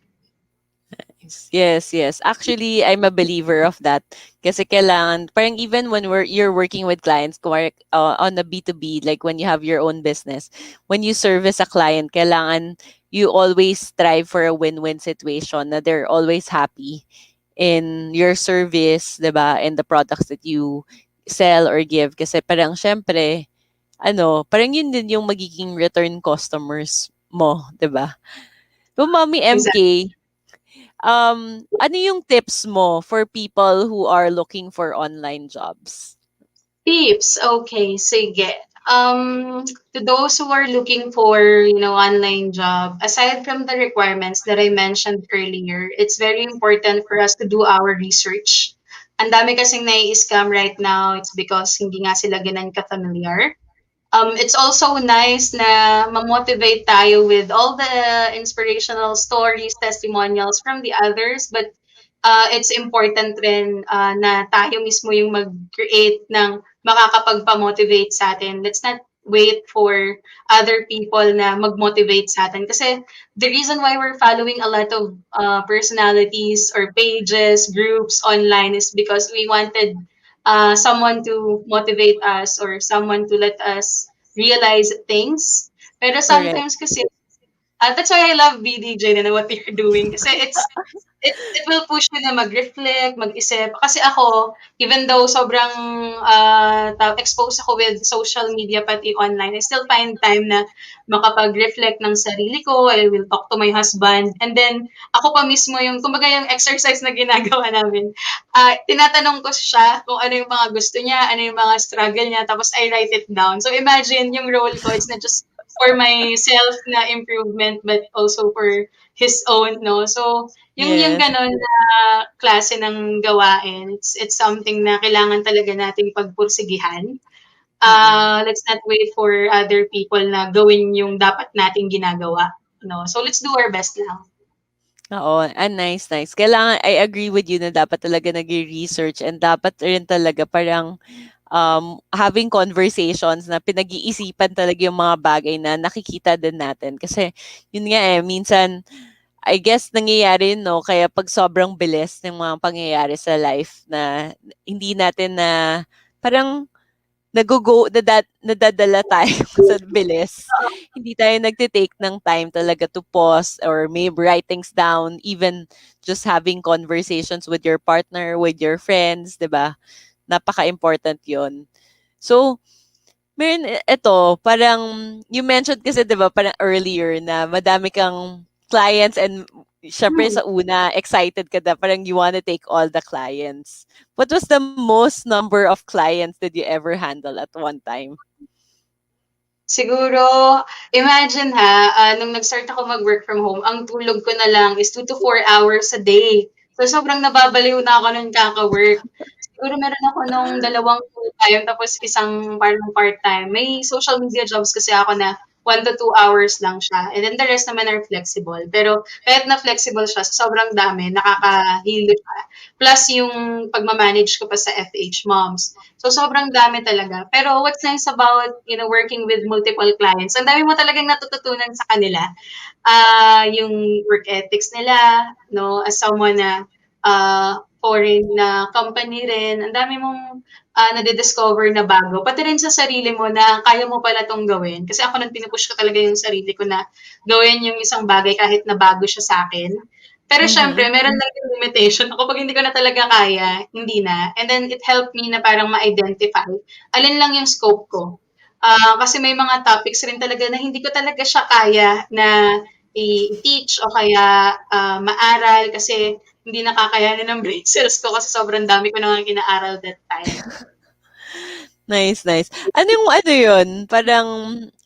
Yes, yes. Actually, I'm a believer of that. Kasi kailangan, parang even when you're working with clients, on the B2B, like when you have your own business, when you service a client, kailangan you always strive for a win-win situation na they're always happy in your service, 'di ba? And the products that you sell or give. Kasi parang syempre, parang yun din yung magiging return customers mo, 'di ba? So, Mommy MK, ano yung tips mo for people who are looking for online jobs? Tips, okay, sige. To those who are looking for, online job, aside from the requirements that I mentioned earlier, it's very important for us to do our research. Ang dami kasing nai-scam right now, it's because hindi nga sila ganun ka-familiar. It's also nice na ma-motivate tayo with all the inspirational stories, testimonials from the others, but it's important rin na tayo mismo yung mag-create ng makakapagpa-motivate sa atin. Let's not wait for other people na mag-motivate sa atin. Kasi the reason why we're following a lot of personalities or pages, groups online is because we wanted someone to motivate us or someone to let us realize things. Pero Correct. sometimes kasi, that's why I love BDJ na what you're doing. Kasi it will push you na mag-reflect, mag-isip. Kasi ako, even though sobrang exposed ako with social media pati online, I still find time na makapag-reflect ng sarili ko. I will talk to my husband. And then, ako pa mismo yung, kumbaga yung exercise na ginagawa namin, tinatanong ko siya kung ano yung mga gusto niya, ano yung mga struggle niya, tapos I write it down. So imagine yung role ko, it's not just for myself na improvement, but also for his own, no? So, yung Yes. gano'n na klase ng gawain, it's something na kailangan talaga nating pagpursigihan. Mm-mm. Let's not wait for other people na gawin yung dapat nating ginagawa, no? So, let's do our best lang. Oo, nice, nice. Kailangan, I agree with you na dapat talaga nag-research and dapat rin talaga parang having conversations na pinag-iisipan talaga yung mga bagay na nakikita din natin. Kasi, yun nga minsan, I guess nangyayari yun, no? Kaya pag sobrang bilis ng mga pangyayari sa life na hindi natin na parang nadadala tayo sa bilis. Hindi tayo nagte-take ng time talaga to pause or maybe write things down, even just having conversations with your partner, with your friends, 'di ba? Napaka-important 'yon. So, meron ito, parang you mentioned kasi 'di ba parang earlier na madami kang clients and syempre Hmm. sa una excited ka na parang you wanna take all the clients. What was the most number of clients that you ever handle at one time? Siguro, imagine ha, nung nag-start ako mag-work from home, ang tulog ko na lang is 2 to 4 hours a day. So, sobrang nababaliw na ako nung kaka-work. Siguro meron ako nung 2 full-time tapos isang parang part-time. May social media jobs kasi ako na 1 to 2 hours lang siya. And then the rest naman are flexible. Pero kahit na flexible siya, sa sobrang dami, nakakahilo siya. Plus yung pagmamanage ko pa sa FHMOMS. So sobrang dami talaga. Pero what's nice about, working with multiple clients, ang dami mo talagang natututunan sa kanila. Yung work ethics nila, no, as someone na foreign na company rin, ang dami mong nade-discover na bago. Pati rin sa sarili mo na kaya mo pala 'tong gawin. Kasi ako nung pinupush ko talaga yung sarili ko na gawin yung isang bagay kahit na bago siya sa akin. Pero siyempre, Mhm. meron lang yung limitation. Kapag hindi ko na talaga kaya, hindi na. And then it helped me na parang ma-identify alin lang yung scope ko. Kasi may mga topics rin talaga na hindi ko talaga siya kaya na i-teach o kaya maaral kasi hindi nakakayanan ng brain cells ko kasi sobrang dami ko na nga inaaral that time. Nice, nice. Anong ano yun? Parang,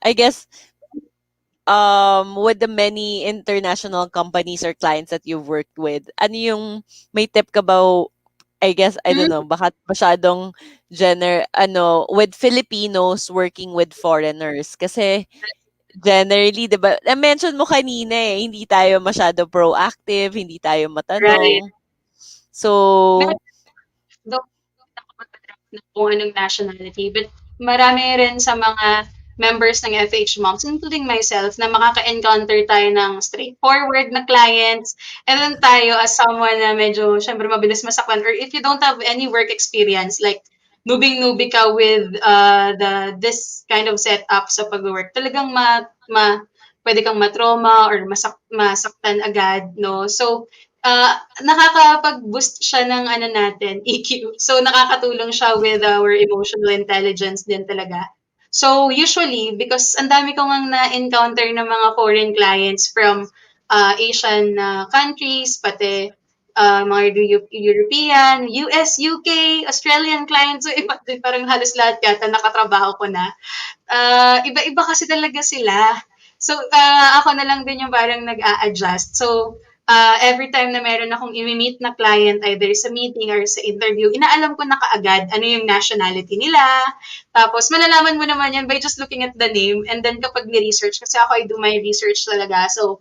I guess, with the many international companies or clients that you've worked with, ano yung, may tip ka ba, I guess, I don't Mm, know, baka masyadong with Filipinos working with foreigners. Kasi, generally, di ba, na-mention mo kanina hindi tayo masyado proactive, hindi tayo right. matanong. So, Though hindi ako mag-draft ng kung anong nationality, but marami rin sa mga members ng FH Moms, including myself, na makaka-encounter tayo ng straightforward na clients, and then tayo as someone na medyo, syempre, mabilis masaktan, or if you don't have any work experience, like, nubing-nubi ka with this kind of setup sa pag-work, talagang pwede kang matroma or masaktan agad, no? So, nakakapag-boost siya ng ano natin, EQ. So, nakakatulong siya with our emotional intelligence din talaga. So, usually, because ang dami ko ngang na-encounter ng mga foreign clients from Asian countries, pati mga European, US, UK, Australian clients. So, iba, parang halos lahat yata nakatrabaho ko na. Iba-iba kasi talaga sila. So, ako na lang din yung parang nag-a-adjust. So, every time na meron akong imi-meet na client, either sa meeting or sa interview, inaalam ko na kaagad ano yung nationality nila. Tapos, malalaman mo naman yan by just looking at the name. And then, kapag ni-research, kasi ako, I do my research talaga. So,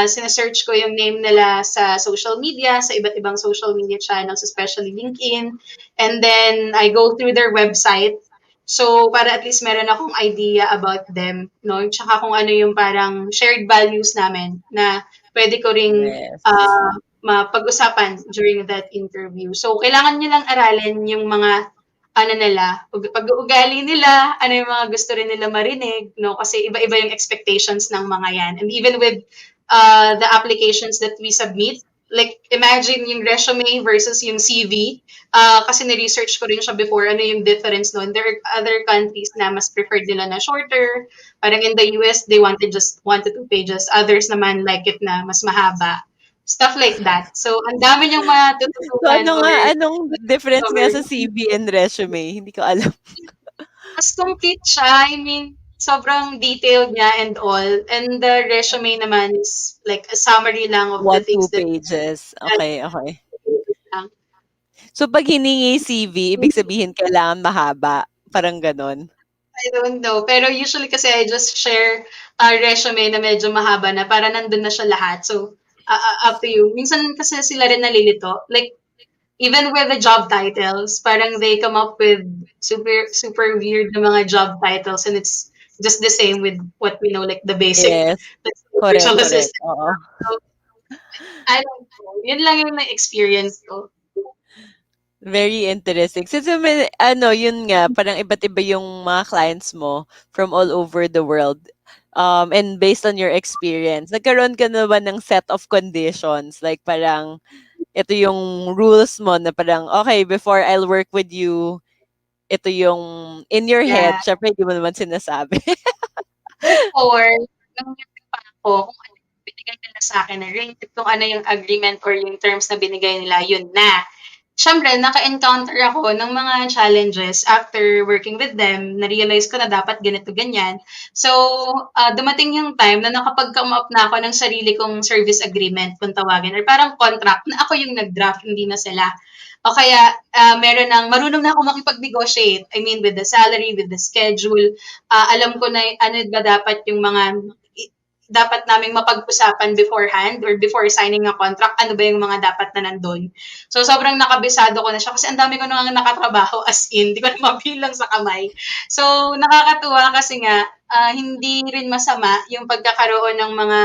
sinesearch ko yung name nila sa social media, sa iba't ibang social media channels, especially LinkedIn. And then, I go through their website. So, para at least meron akong idea about them, no? Tsaka kung ano yung parang shared values namin na pwede ko ring yes. mapag-usapan during that interview. So, kailangan nyo lang aralin yung mga ano nila, pag-uugali nila, ano yung mga gusto rin nila marinig, no? Kasi iba-iba yung expectations ng mga yan. And even with the applications that we submit, like imagine yung resume versus yung CV, kasi ni-research ko rin siya before, ano yung difference noon. There are other countries na mas preferred nila na shorter. Parang in the US, they wanted just 1 to 2 pages. Others naman like it na mas mahaba. Stuff like that. So, ang dami niyong So, matututunan or anong difference nga discover. sa CV and resume? Hindi ko alam. Mas complete siya. I mean, sobrang detailed niya and all. And the resume naman is like a summary lang of the One, things two that pages. Okay, okay. lang. So, pag hiningi CV, ibig sabihin kailangan mahaba. Parang ganon. I don't know. Pero usually kasi I just share a resume na medyo mahaba na para nandun na siya lahat. So, up to you. Minsan kasi sila rin nalilito. Like, even with the job titles, parang they come up with super, super weird na mga job titles and it's just the same with what we know, like the basic, Yes. like Correct, virtual correct. assistant. Oo. So, I don't know. Yun lang yung na-experience ko. Very interesting. Since yun nga, parang iba't iba yung mga clients mo from all over the world. And based on your experience, nagkaroon ka na ba ng set of conditions? Like parang, ito yung rules mo na parang, okay, before I'll work with you, ito yung in your Yeah. head. Syempre, hindi mo naman sinasabi. Before, nangyari pa ako, kung ano yung binigay nila sa akin na rate, kung ano yung agreement or yung terms na binigay nila, yun na. Siyempre naka-encounter ako ng mga challenges after working with them, na-realize ko na dapat ganito, ganyan. So, dumating yung time na nakapag-come up na ako ng sarili kong service agreement kung tawagin or parang contract na ako yung nag-draft, hindi na sila. O kaya, meron ng marunong na ako makipag-negotiate. I mean, with the salary, with the schedule. Alam ko na ano ba dapat yung mga dapat naming mapag-usapan beforehand or before signing a contract, ano ba yung mga dapat na nandun. So, sobrang nakabisado ko na siya kasi ang dami ko nang nakatrabaho as in, di ko na mabilang sa kamay. So, nakakatuwa kasi nga, hindi rin masama yung pagkakaroon ng mga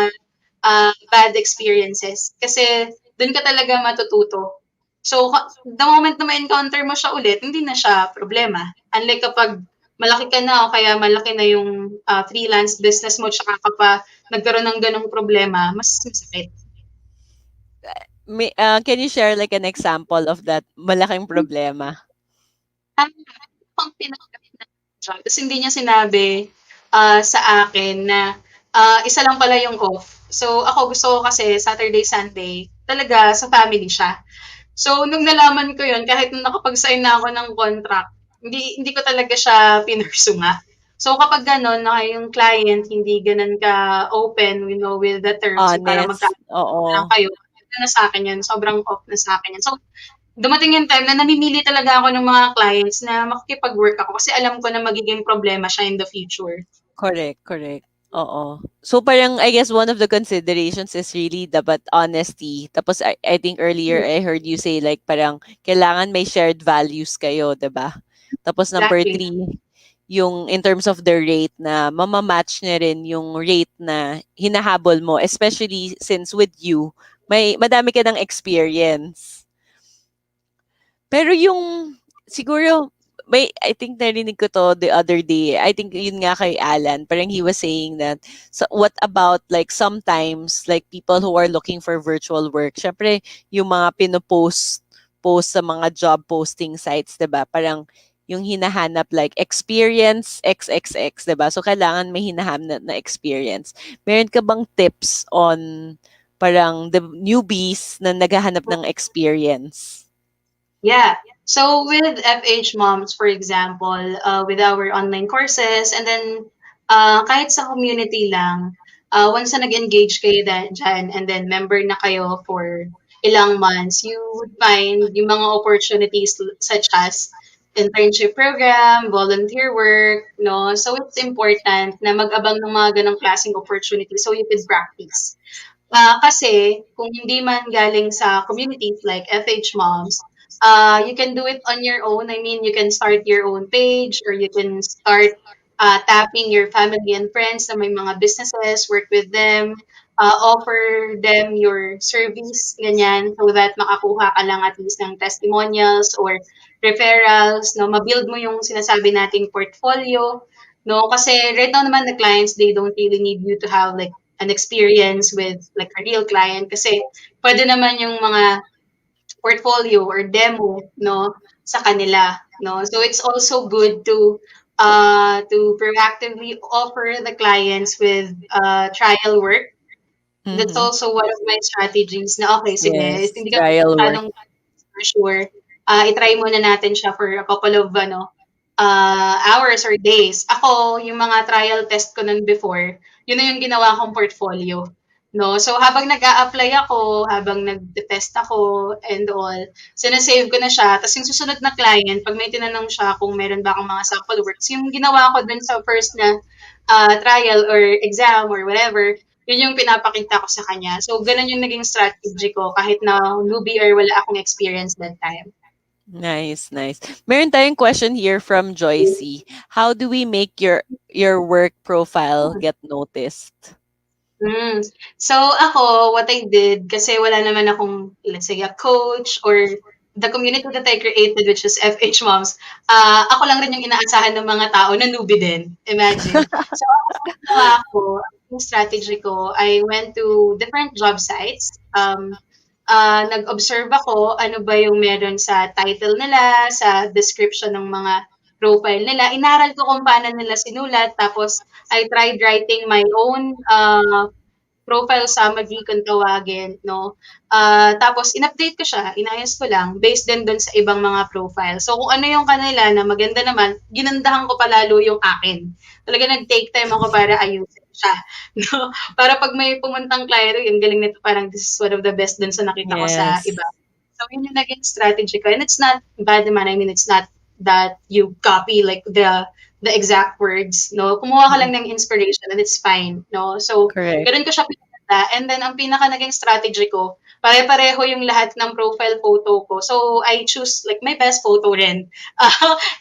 bad experiences kasi dun ka talaga matututo. So, the moment na ma-encounter mo siya ulit, hindi na siya problema. Unlike kapag malaki ka na o kaya malaki na yung freelance business mo tsaka ka pa nagkaroon ng ganong problema, mas masakit. Can you share like an example of that malaking problema? Pang pinag job tapos hindi niya sinabi, sa akin na, isa lang pala yung off. So, ako gusto ko kasi Saturday, Sunday talaga sa family siya. So, nung nalaman ko yun kahit nung nakapag-sign na ako ng contract, hindi hindi ko talaga siya pinursue nga. So, kapag gano'n na yung client hindi gano'n ka-open, with the terms, yung parang Honest, magkakaroon lang oo. kayo, ano na sa'kin yun, sobrang off na sa'kin yun. So, dumating yung time na namimili talaga ako ng mga clients na makikipag-work ako kasi alam ko na magiging problema siya in the future. Correct, correct. Oo. So parang I guess one of the considerations is really dapat honesty. Tapos I think earlier I heard you say like parang kailangan may shared values kayo, 'di ba? Tapos number Exactly. three, yung in terms of the rate na mama-match niya rin yung rate na hinahabol mo, especially since with you, may madami ka ng experience. Pero yung siguro may I think narinig ko 'to the other day. I think yun nga kay Alan, parang he was saying that, so what about like sometimes like people who are looking for virtual work, syempre yung mga post sa mga job posting sites, 'di ba? Parang yung hinahanap like experience XXX, 'di ba? So kailangan may hinahanap na experience. Meron ka bang tips on parang the newbies na naghahanap ng experience? Yeah. So with FHMOMS, for example, with our online courses, and then kahit sa community lang, once na nag-engage kayo dyan, and then member na kayo for ilang months, you would find yung mga opportunities such as internship program, volunteer work, no? So it's important na mag-abang ng mga ganong klaseng opportunities so you could practice. Kasi kung hindi man galing sa communities like FHMOMs, you can do it on your own. I mean, you can start your own page or you can start tapping your family and friends na may mga businesses, work with them, offer them your service, ganyan, so that makakuha ka lang at least ng testimonials or referrals, no, mabuild mo yung sinasabi nating portfolio, no, kasi right now naman the clients, they don't really need you to have like an experience with like a real client kasi pwede naman yung mga portfolio or demo, no, sa kanila, no. So it's also good to proactively offer the clients with trial work. That's Mhm. also one of my strategies na okay, sige, if Yes, hindi ka trial work. masyadong sure, i-try muna natin siya for a couple of hours or days. Ako, yung mga trial test ko nun before, yun na yung ginawa kong portfolio. No? So, habang nag-a-apply ako, habang nag-test ako, and all, sinasave ko na siya. Tapos yung susunod na client, pag may tinanong siya kung meron ba akong mga sample works, yung ginawa ko dun sa first na trial or exam or whatever, yun yung pinapakita ko sa kanya. So, ganun yung naging strategy ko kahit na newbie or wala akong experience that time. Nice, nice. Meron tayong question here from Joycey. How do we make your work profile get noticed? Hmm. So ako, what I did, kasi wala naman akong, let's say, a coach or the community that I created, which is FH Moms, ako lang rin yung inaasahan ng mga tao na newbie din. Imagine. So ako, ang ginawa ko, yung strategy ko, I went to different job sites. Nag-observe ako ano ba yung meron sa title nila, sa description ng mga profile nila. Inaral ko kung paano nila sinulat. Tapos, I tried writing my own profile summary kung tawagin, no? Tapos in-update ko siya, inayos ko lang based din dun sa ibang mga profile. So kung ano yung kanila na maganda naman, ginandahan ko pa lalo yung akin. Talaga nag-take time ako para ayusin siya, no? Para pag may pumuntang client, "Uy, ang galing nito, parang this is one of the best dun sa nakita ko sa Yes. iba." So yun yung naging strategy ko. And it's not bad naman. I mean, it's not that you copy like the exact words, no? Kumuha ka Mm. lang ng inspiration and it's fine, no? So, Correct. gano'n ko siya pinaganda. And then, ang pinaka naging strategy ko, pare-pareho yung lahat ng profile photo ko. So, I choose like my best photo rin.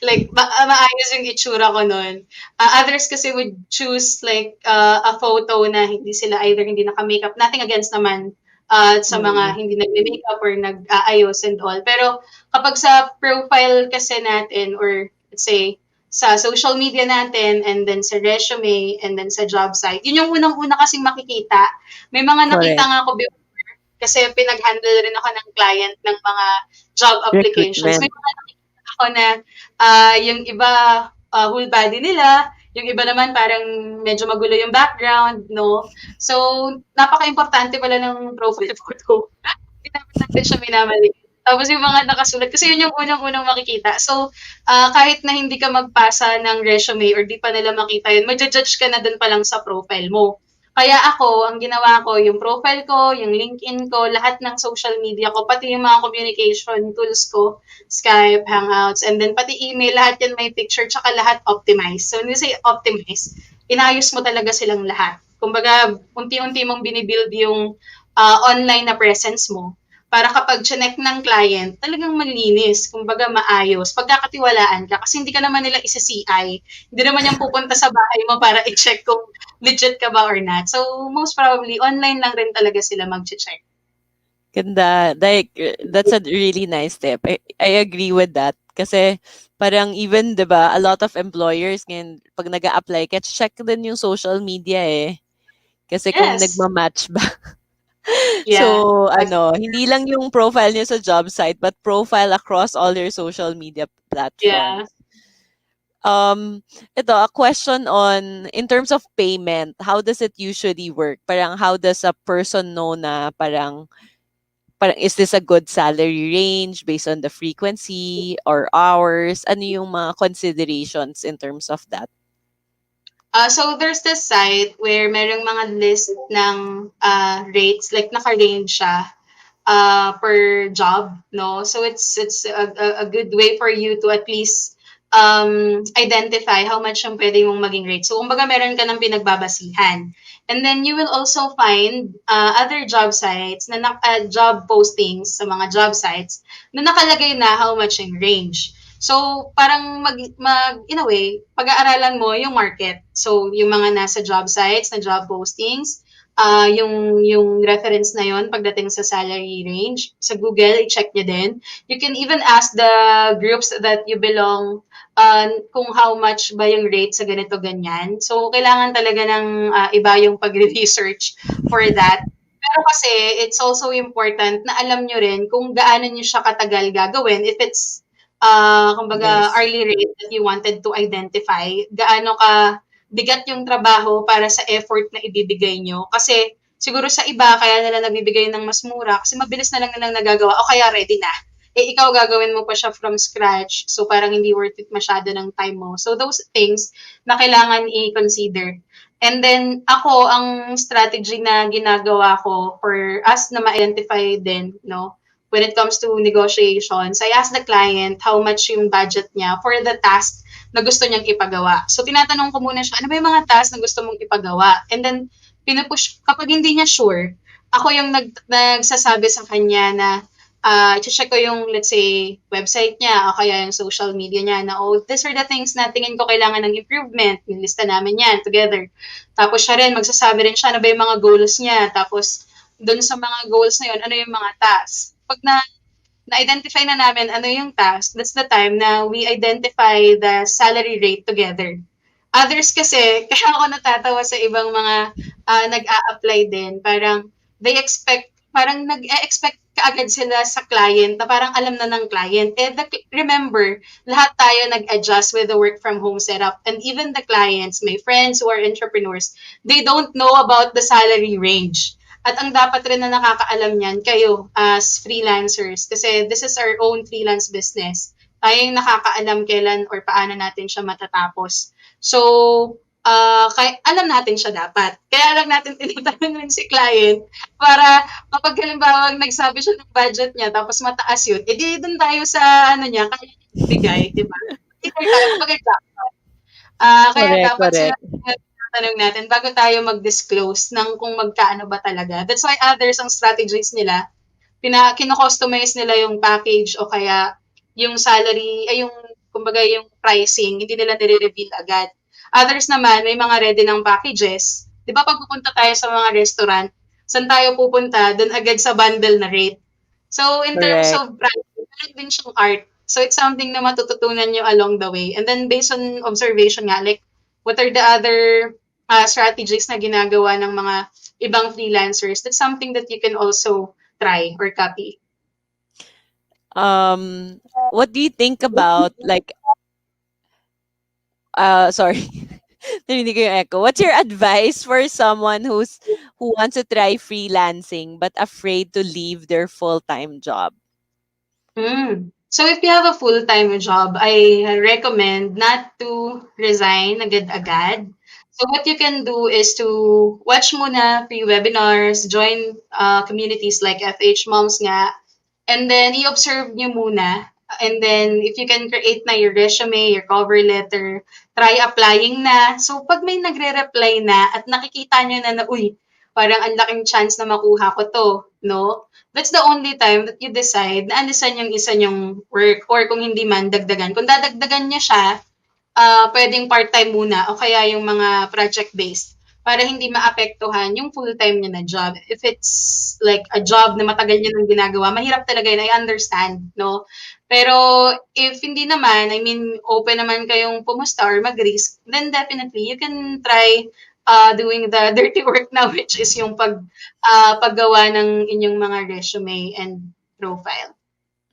Like, maayos yung itsura ko nun. Others kasi would choose like a photo na hindi sila either hindi naka-makeup. Nothing against naman sa mga Mm. hindi nagme-makeup or nag-aayos and all. Pero kapag sa profile kasi natin or let's say sa social media natin and then sa resume and then sa job site, yun yung unang-una kasing makikita. May mga nakita Correct. nga ako before kasi pinag-handle rin ako ng client ng mga job applications. May Recruitment. mga nakikita ako na yung iba whole body nila, yung iba naman parang medyo magulo yung background, no? So, napaka-importante pala ng profile photo. Hindi naman natin siya minamali. Tapos yung mga nakasulat, kasi yun yung unang-unang makikita. So, kahit na hindi ka magpasa ng resume or di pa nila makita yun, magja-judge ka na dun pa lang sa profile mo. Kaya ako, ang ginawa ko, yung profile ko, yung LinkedIn ko, lahat ng social media ko, pati yung mga communication tools ko, Skype, Hangouts, and then pati email, lahat yan may picture, tsaka lahat optimized. So, when you say optimize, inayos mo talaga silang lahat. Kumbaga, unti-unti mong binibuild yung online na presence mo para kapag chinek ng client, talagang malinis, kumbaga maayos, pagkakatiwalaan ka, kasi hindi ka naman nila isa-CI. Hindi naman yan pupunta sa bahay mo para i-check kung legit ka ba or not. So, most probably, online lang rin talaga sila mag-check. Ganda. Like, that's a really nice tip. I agree with that. Kasi parang even, 'di ba, a lot of employers ngayon, pag nag-a-apply ka, check din yung social media eh. Kasi kung Yes. nagma-match ba. Yeah. So, hindi lang yung profile niyo sa job site, but profile across all your social media Yeah. platforms. Ito, a question on, in terms of payment, how does it usually work? Parang how does a person know na parang is this a good salary range based on the frequency or hours? Ano yung mga considerations in terms of that? So there's this site where merong mga list ng rates, like naka-range siya per job, no? So it's a good way for you to at least identify how much yung pwede mong maging rate. So kumbaga meron ka ng pinagbabasihan. And then you will also find other job sites job postings sa mga job sites na nakalagay na how much yung range. So, parang in a way, pag-aaralan mo yung market. So, yung mga nasa job sites, na job postings, yung reference na yon pagdating sa salary range. Sa Google, i-check nyo din. You can even ask the groups that you belong kung how much ba yung rate sa ganito, ganyan. So, kailangan talaga ng iba yung pag-research for that. Pero kasi, it's also important na alam nyo rin kung gaano nyo siya katagal gagawin. If it's kumbaga Yes. hourly rate that you wanted to identify, gaano ka bigat yung trabaho para sa effort na ibibigay nyo. Kasi siguro sa iba, kaya nila nagbibigay ng mas mura kasi mabilis na lang nilang nagagawa o kaya ready na. Eh, ikaw gagawin mo pa siya from scratch. So, parang hindi worth it masyado ng time mo. So, those things na kailangan i-consider. And then, ako, ang strategy na ginagawa ko for us na ma-identify din, no, when it comes to negotiations, I ask the client how much yung budget niya for the task na gusto niyang ipagawa. So, tinatanong ko muna siya, ano ba yung mga task na gusto mong ipagawa? And then, pinupush, kapag hindi niya sure, ako yung nagsasabi sa kanya na i-check ko yung, let's say, website niya o kaya yung social media niya na, oh, these are the things na tingin ko kailangan ng improvement. Yung lista namin yan together. Tapos siya rin, magsasabi rin siya ano ba yung mga goals niya. Tapos, dun sa mga goals na yun, ano yung mga tasks. Pag na-identify na namin ano yung task, that's the time na we identify the salary rate together. Others kasi, kaya ako natatawa sa ibang mga nag-a-apply din, parang they expect, parang nag-expect kaagad sila sa client na parang alam na ng client. Remember, lahat tayo nag-adjust with the work from home setup. And even the clients, my friends who are entrepreneurs, they don't know about the salary range. At ang dapat rin na nakakaalam niyan, kayo as freelancers, kasi this is our own freelance business. Tayo yung nakakaalam kailan or paano natin siya matatapos. So, kaya alam natin siya dapat. Kaya lang natin tinatanong rin si client para kapag halimbawa nagsabi siya ng budget niya tapos mataas yun, edi dun tayo sa ano niya, kaya niya ibigay, di ba? Either tayo, kumbaga jackpot. Kaya Correct, dapat sila correct. tanong natin bago tayo mag-disclose ng kung magkaano ba talaga. That's why others ang strategies nila kino-customize nila yung package o kaya yung salary, ay yung, kumbaga yung pricing, hindi nila nire-reveal agad. Others naman, may mga ready ng packages. Di ba pag pupunta tayo sa mga restaurant, saan tayo pupunta? Doon agad sa bundle na rate. So, in terms Correct. of pricing, meron din siyang art. So, it's something na matututunan nyo along the way. And then, based on observation nga, like, what are the other strategies na ginagawa ng mga ibang freelancers? That's something that you can also try or copy. What do you think about like sorry. Narinig ko yung echo. What's your advice for someone who wants to try freelancing but afraid to leave their full-time job? So if you have a full-time job, I recommend not to resign agad-agad. So what you can do is to watch muna free webinars, join communities like FHMOMS nga, and then i-observe nyo muna. And then if you can create na your resume, your cover letter, try applying na. So pag may nagre-reply na at nakikita nyo na uy, parang ang laking chance na makuha ko to, no? That's the only time that you decide na alisan yung isa nyong work or kung hindi man, dagdagan. Kung dadagdagan niya siya, pwedeng part-time muna o kaya yung mga project-based para hindi maapektuhan yung full-time niya na job. If it's like a job na matagal niya nang ginagawa, mahirap talaga yun. I understand, no? Pero if hindi naman, I mean, open naman kayong pumusta or mag-risk, then definitely you can try doing the dirty work now, which is yung paggawa ng inyong mga resume and profile.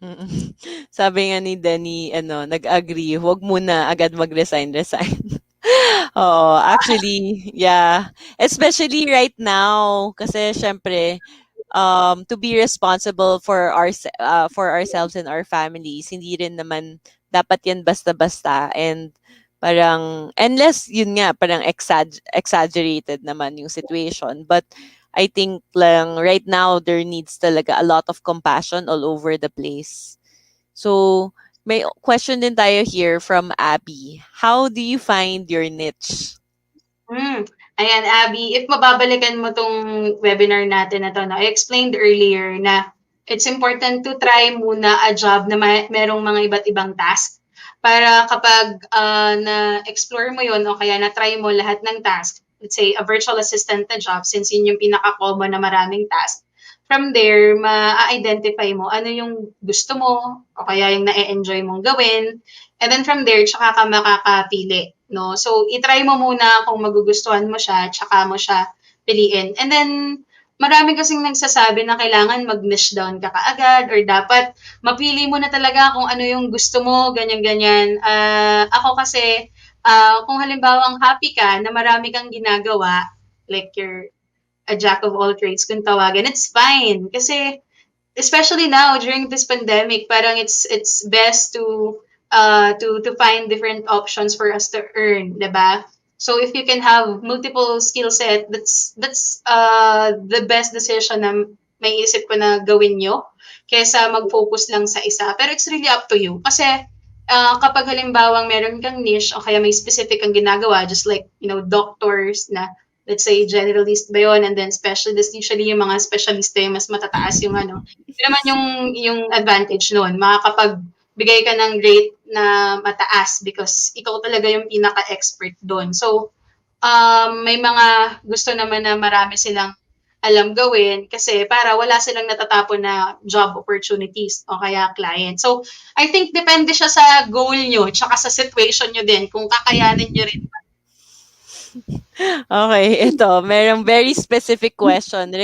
Mm. Sabi nga ni Danny, nag-agree, huwag muna agad mag-resign. Oo, actually, yeah. Especially right now, kasi syempre, to be responsible for ourselves and our families, hindi rin naman dapat yan basta-basta, and parang unless yun nga parang exaggerated naman yung situation, but I think lang right now there needs talaga a lot of compassion all over the place. So may question din tayo here from Abby. How do you find your niche? Ayan, Abby, if mababalikan mo 'tong webinar natin na 'to 'no, I explained earlier na it's important to try muna a job na merong mga iba't ibang task para kapag, na-explore mo 'yun o kaya na-try mo lahat ng task, let's say a virtual assistant na job since 'yun yung pinaka-common na maraming task, from there ma-identify mo ano yung gusto mo o kaya yung na-e-enjoy mong gawin, and then from there tsaka ka makakapili. No? So, itry mo muna kung magugustuhan mo siya, tsaka mo siya piliin. And then, marami kasing nagsasabi na kailangan mag-niche down ka kaagad or dapat mapili mo na talaga kung ano yung gusto mo, ganyan-ganyan. Ako kasi, kung halimbawa happy ka na marami kang ginagawa, like you're a jack of all trades kung tawagin, it's fine. Kasi especially now during this pandemic, parang it's best to find different options for us to earn, 'di ba? So if you can have multiple skill set, that's the best decision na may isip ko na gawin nyo kaysa mag-focus lang sa isa. Pero it's really up to you. Kasi kapag halimbawang meron kang niche o kaya may specific kang ginagawa, just like, doctors na let's say generalist ba yun, and then specialist, usually yung mga specialist yung mas matataas yung yun naman yung advantage nun, makakapagbigay ka ng rate na mataas because ikaw talaga yung pinaka-expert doon. So, may mga gusto naman na marami silang alam gawin kasi para wala silang natatapon na job opportunities o kaya client. So, I think depende siya sa goal nyo tsaka sa situation nyo din kung kakayanin nyo rin. Okay, ito, merong very specific question.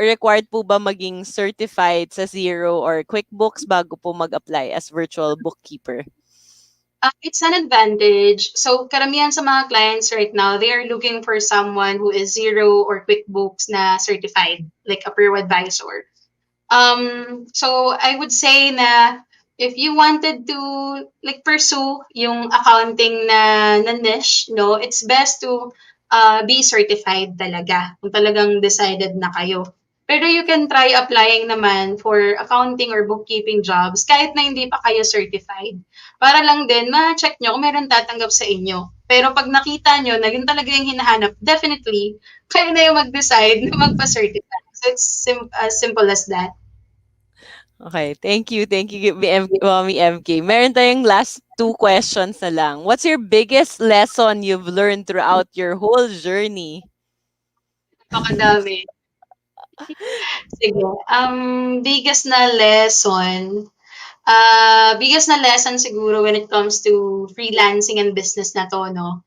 Required po ba maging certified sa Xero or QuickBooks bago po mag-apply as virtual bookkeeper? It's an advantage. So, karamihan sa mga clients right now, they are looking for someone who is Zero or QuickBooks na certified, like a Pro advisor. So I would say na if you wanted to like pursue yung accounting na niche, no, it's best to be certified talaga kung talagang decided na kayo. Pero you can try applying naman for accounting or bookkeeping jobs kahit na hindi pa kayo certified. Para lang din ma-check nyo kung meron tatanggap sa inyo. Pero pag nakita nyo na yun talaga yung hinahanap, definitely, kayo na yung mag-decide na magpa-certify. So it's as simple as that. Okay, thank you. Thank you, Mommy MK. Meron tayong last two questions na lang. What's your biggest lesson you've learned throughout your whole journey? Napakadami. Sige. Biggest na lesson. Biggest na lesson siguro when it comes to freelancing and business na to, no?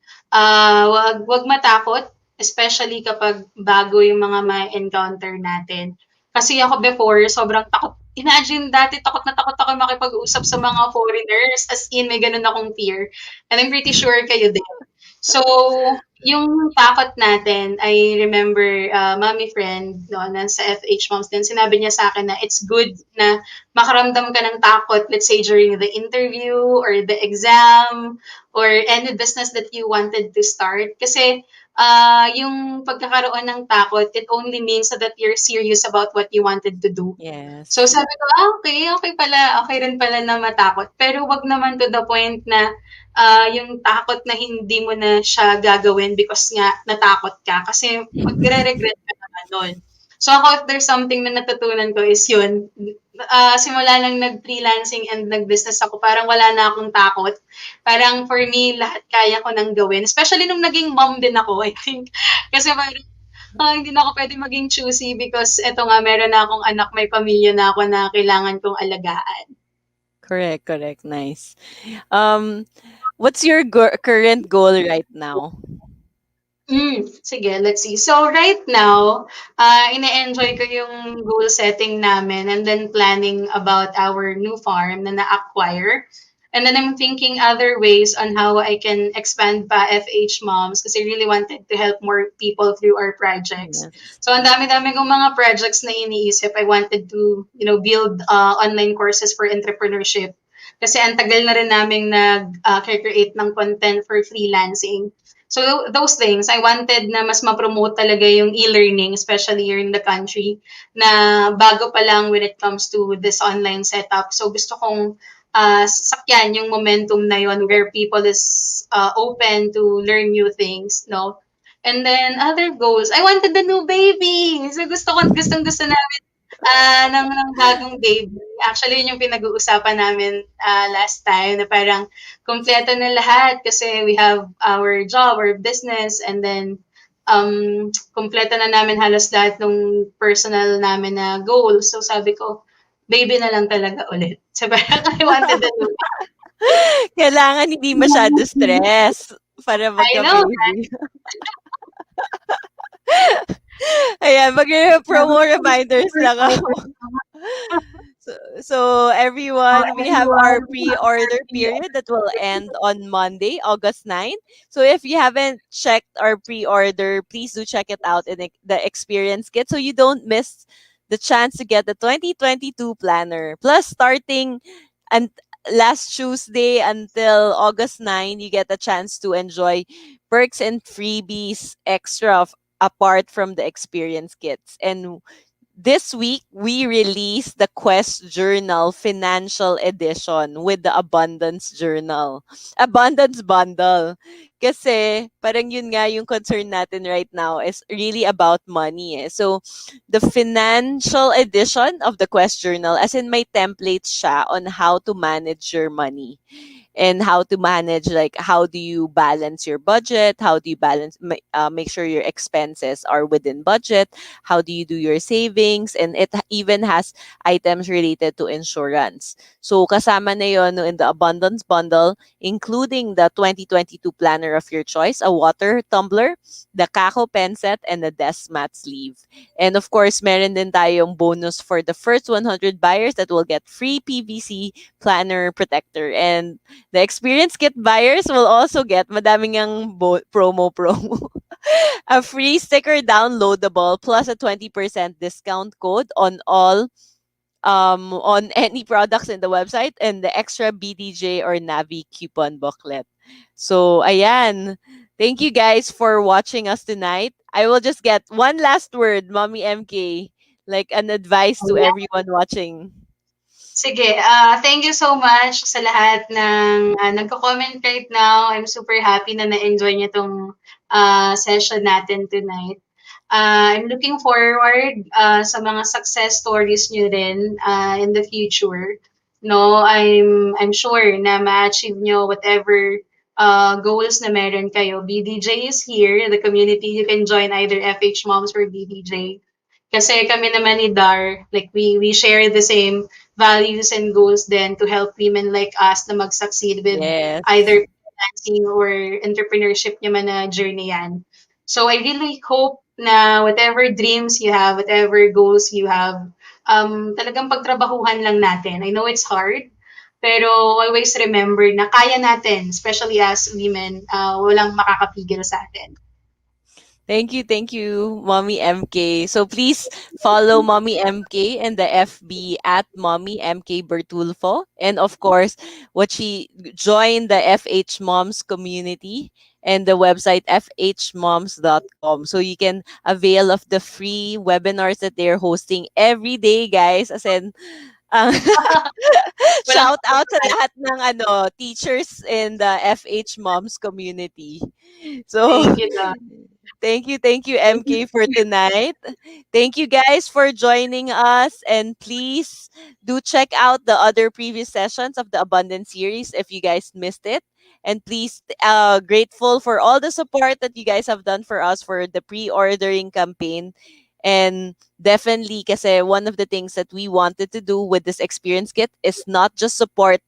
Wag matakot, especially kapag bago yung mga ma-encounter natin. Kasi ako before, sobrang takot. Imagine, dati takot na ako makipag-usap sa mga foreigners. As in, may ganun akong fear. And I'm pretty sure kayo din. So, yung takot natin, I remember, mommy friend, no, nasa FHMOMS din, sinabi niya sa akin na it's good na makaramdam ka ng takot, let's say during the interview or the exam or any business that you wanted to start. Kasi yung pagkakaroon ng takot, it only means that you're serious about what you wanted to do. So Yes. sabi ko, okay pala, okay rin pala na matakot. Pero wag naman to the point na yung takot na hindi mo na siya gagawin because nga natakot ka. Kasi magre-regret ka naman nun. So ako, if there's something na natutunan ko is yun, simula nang nag-freelancing and nag-business ako, parang wala na akong takot. Parang for me, lahat kaya ko nang gawin. Especially nung naging mom din ako, I think. Kasi parang, hindi na ako pwede maging choosy because eto nga, meron na akong anak, may pamilya na ako na kailangan kong alagaan. Correct, correct. Nice. What's your current goal right now? Sige, let's see. So right now, ine-enjoy ko yung goal setting namin and then planning about our new farm na na-acquire. And then I'm thinking other ways on how I can expand pa FH Moms kasi I really wanted to help more people through our projects. Yes. So ang dami-dami kong mga projects na iniisip. I wanted to, build online courses for entrepreneurship. Kasi ang tagal na rin naming nag-create ng content for freelancing. So those things, I wanted na mas ma-promote talaga yung e-learning, especially here in the country, na bago pa lang when it comes to this online setup. So gusto kong sasakyan yung momentum na yon where people is open to learn new things, no? And then other goals, I wanted the new baby. So gusto namin ng bagong baby. Actually, yun yung pinag-uusapan namin last time na parang kompleto na lahat kasi we have our job, our business, and then kompleto na namin halos lahat ng personal namin na goals. So sabi ko, baby na lang talaga ulit. So parang I wanted the new Kailangan hindi masyado stress para I know, magka-baby. Ayan, mag-promo reminders lang ako. So everyone, we have our pre-order period that will end on Monday, August 9th. So if you haven't checked our pre-order, please do check it out in the experience kit so you don't miss the chance to get the 2022 planner. Plus, starting and last Tuesday until August 9, you get a chance to enjoy perks and freebies extra apart from the experience kits. And this week, we released the Quest Journal Financial Edition with the Abundance Journal. Abundance Bundle. Kasi parang yun nga yung concern natin right now is really about money. So, the financial edition of the Quest Journal, as in may templates siya on how to manage your money. and how to manage, like how do you balance your budget, how do you make sure your expenses are within budget, how do you do your savings, and it even has items related to insurance. So kasama na yon no, in the abundance bundle, including the 2022 planner of your choice, a water tumbler, the Kako pen set, and the desk mat sleeve. And of course, meron din tayong bonus for the first 100 buyers that will get free PVC planner protector. And the experience kit buyers will also get madaming ang promo. A free sticker downloadable plus a 20% discount code on all on any products in the website, and the extra BDJ or Navi coupon booklet. So ayan. Thank you guys for watching us tonight. I will just get one last word, Mommy MK, like an advice to everyone watching. Sige, thank you so much sa lahat ng nagko-comment right now. I'm super happy na na-enjoy niyo 'tong session natin tonight. I'm looking forward sa mga success stories niyo din in the future. No, I'm sure na ma-achieve niyo whatever goals na meron kayo. BDJ is here, the community. You can join either FHMOMS or BDJ. Kasi kami naman ni Dar, like we share the same values and goals then to help women like us na mag-succeed with Yes. either freelancing or entrepreneurship niya man na journey yan. So I really hope na whatever dreams you have, whatever goals you have, talagang pagtrabahuhan lang natin. I know it's hard, pero always remember na kaya natin, especially as women, walang makakapigil sa atin. Thank you, Mommy MK. So please follow Mommy MK and the FB at Mommy MK Bertulfo. And of course, what she joined the FH Moms community and the website fhmoms.com. So you can avail of the free webinars that they're hosting every day, guys. As in, ang Walang shout out sa lahat ng teachers in the FH Moms community. So thank you, Dar. thank you, MK, for tonight. Thank you guys for joining us. And please do check out the other previous sessions of the Abundance series if you guys missed it. And please, grateful for all the support that you guys have done for us for the pre-ordering campaign. And definitely, kasi one of the things that we wanted to do with this experience kit is not just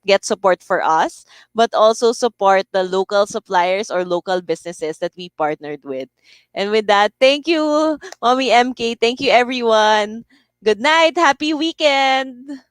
get support for us, but also support the local suppliers or local businesses that we partnered with. And with that, thank you, Mommy MK. Thank you, everyone. Good night. Happy weekend.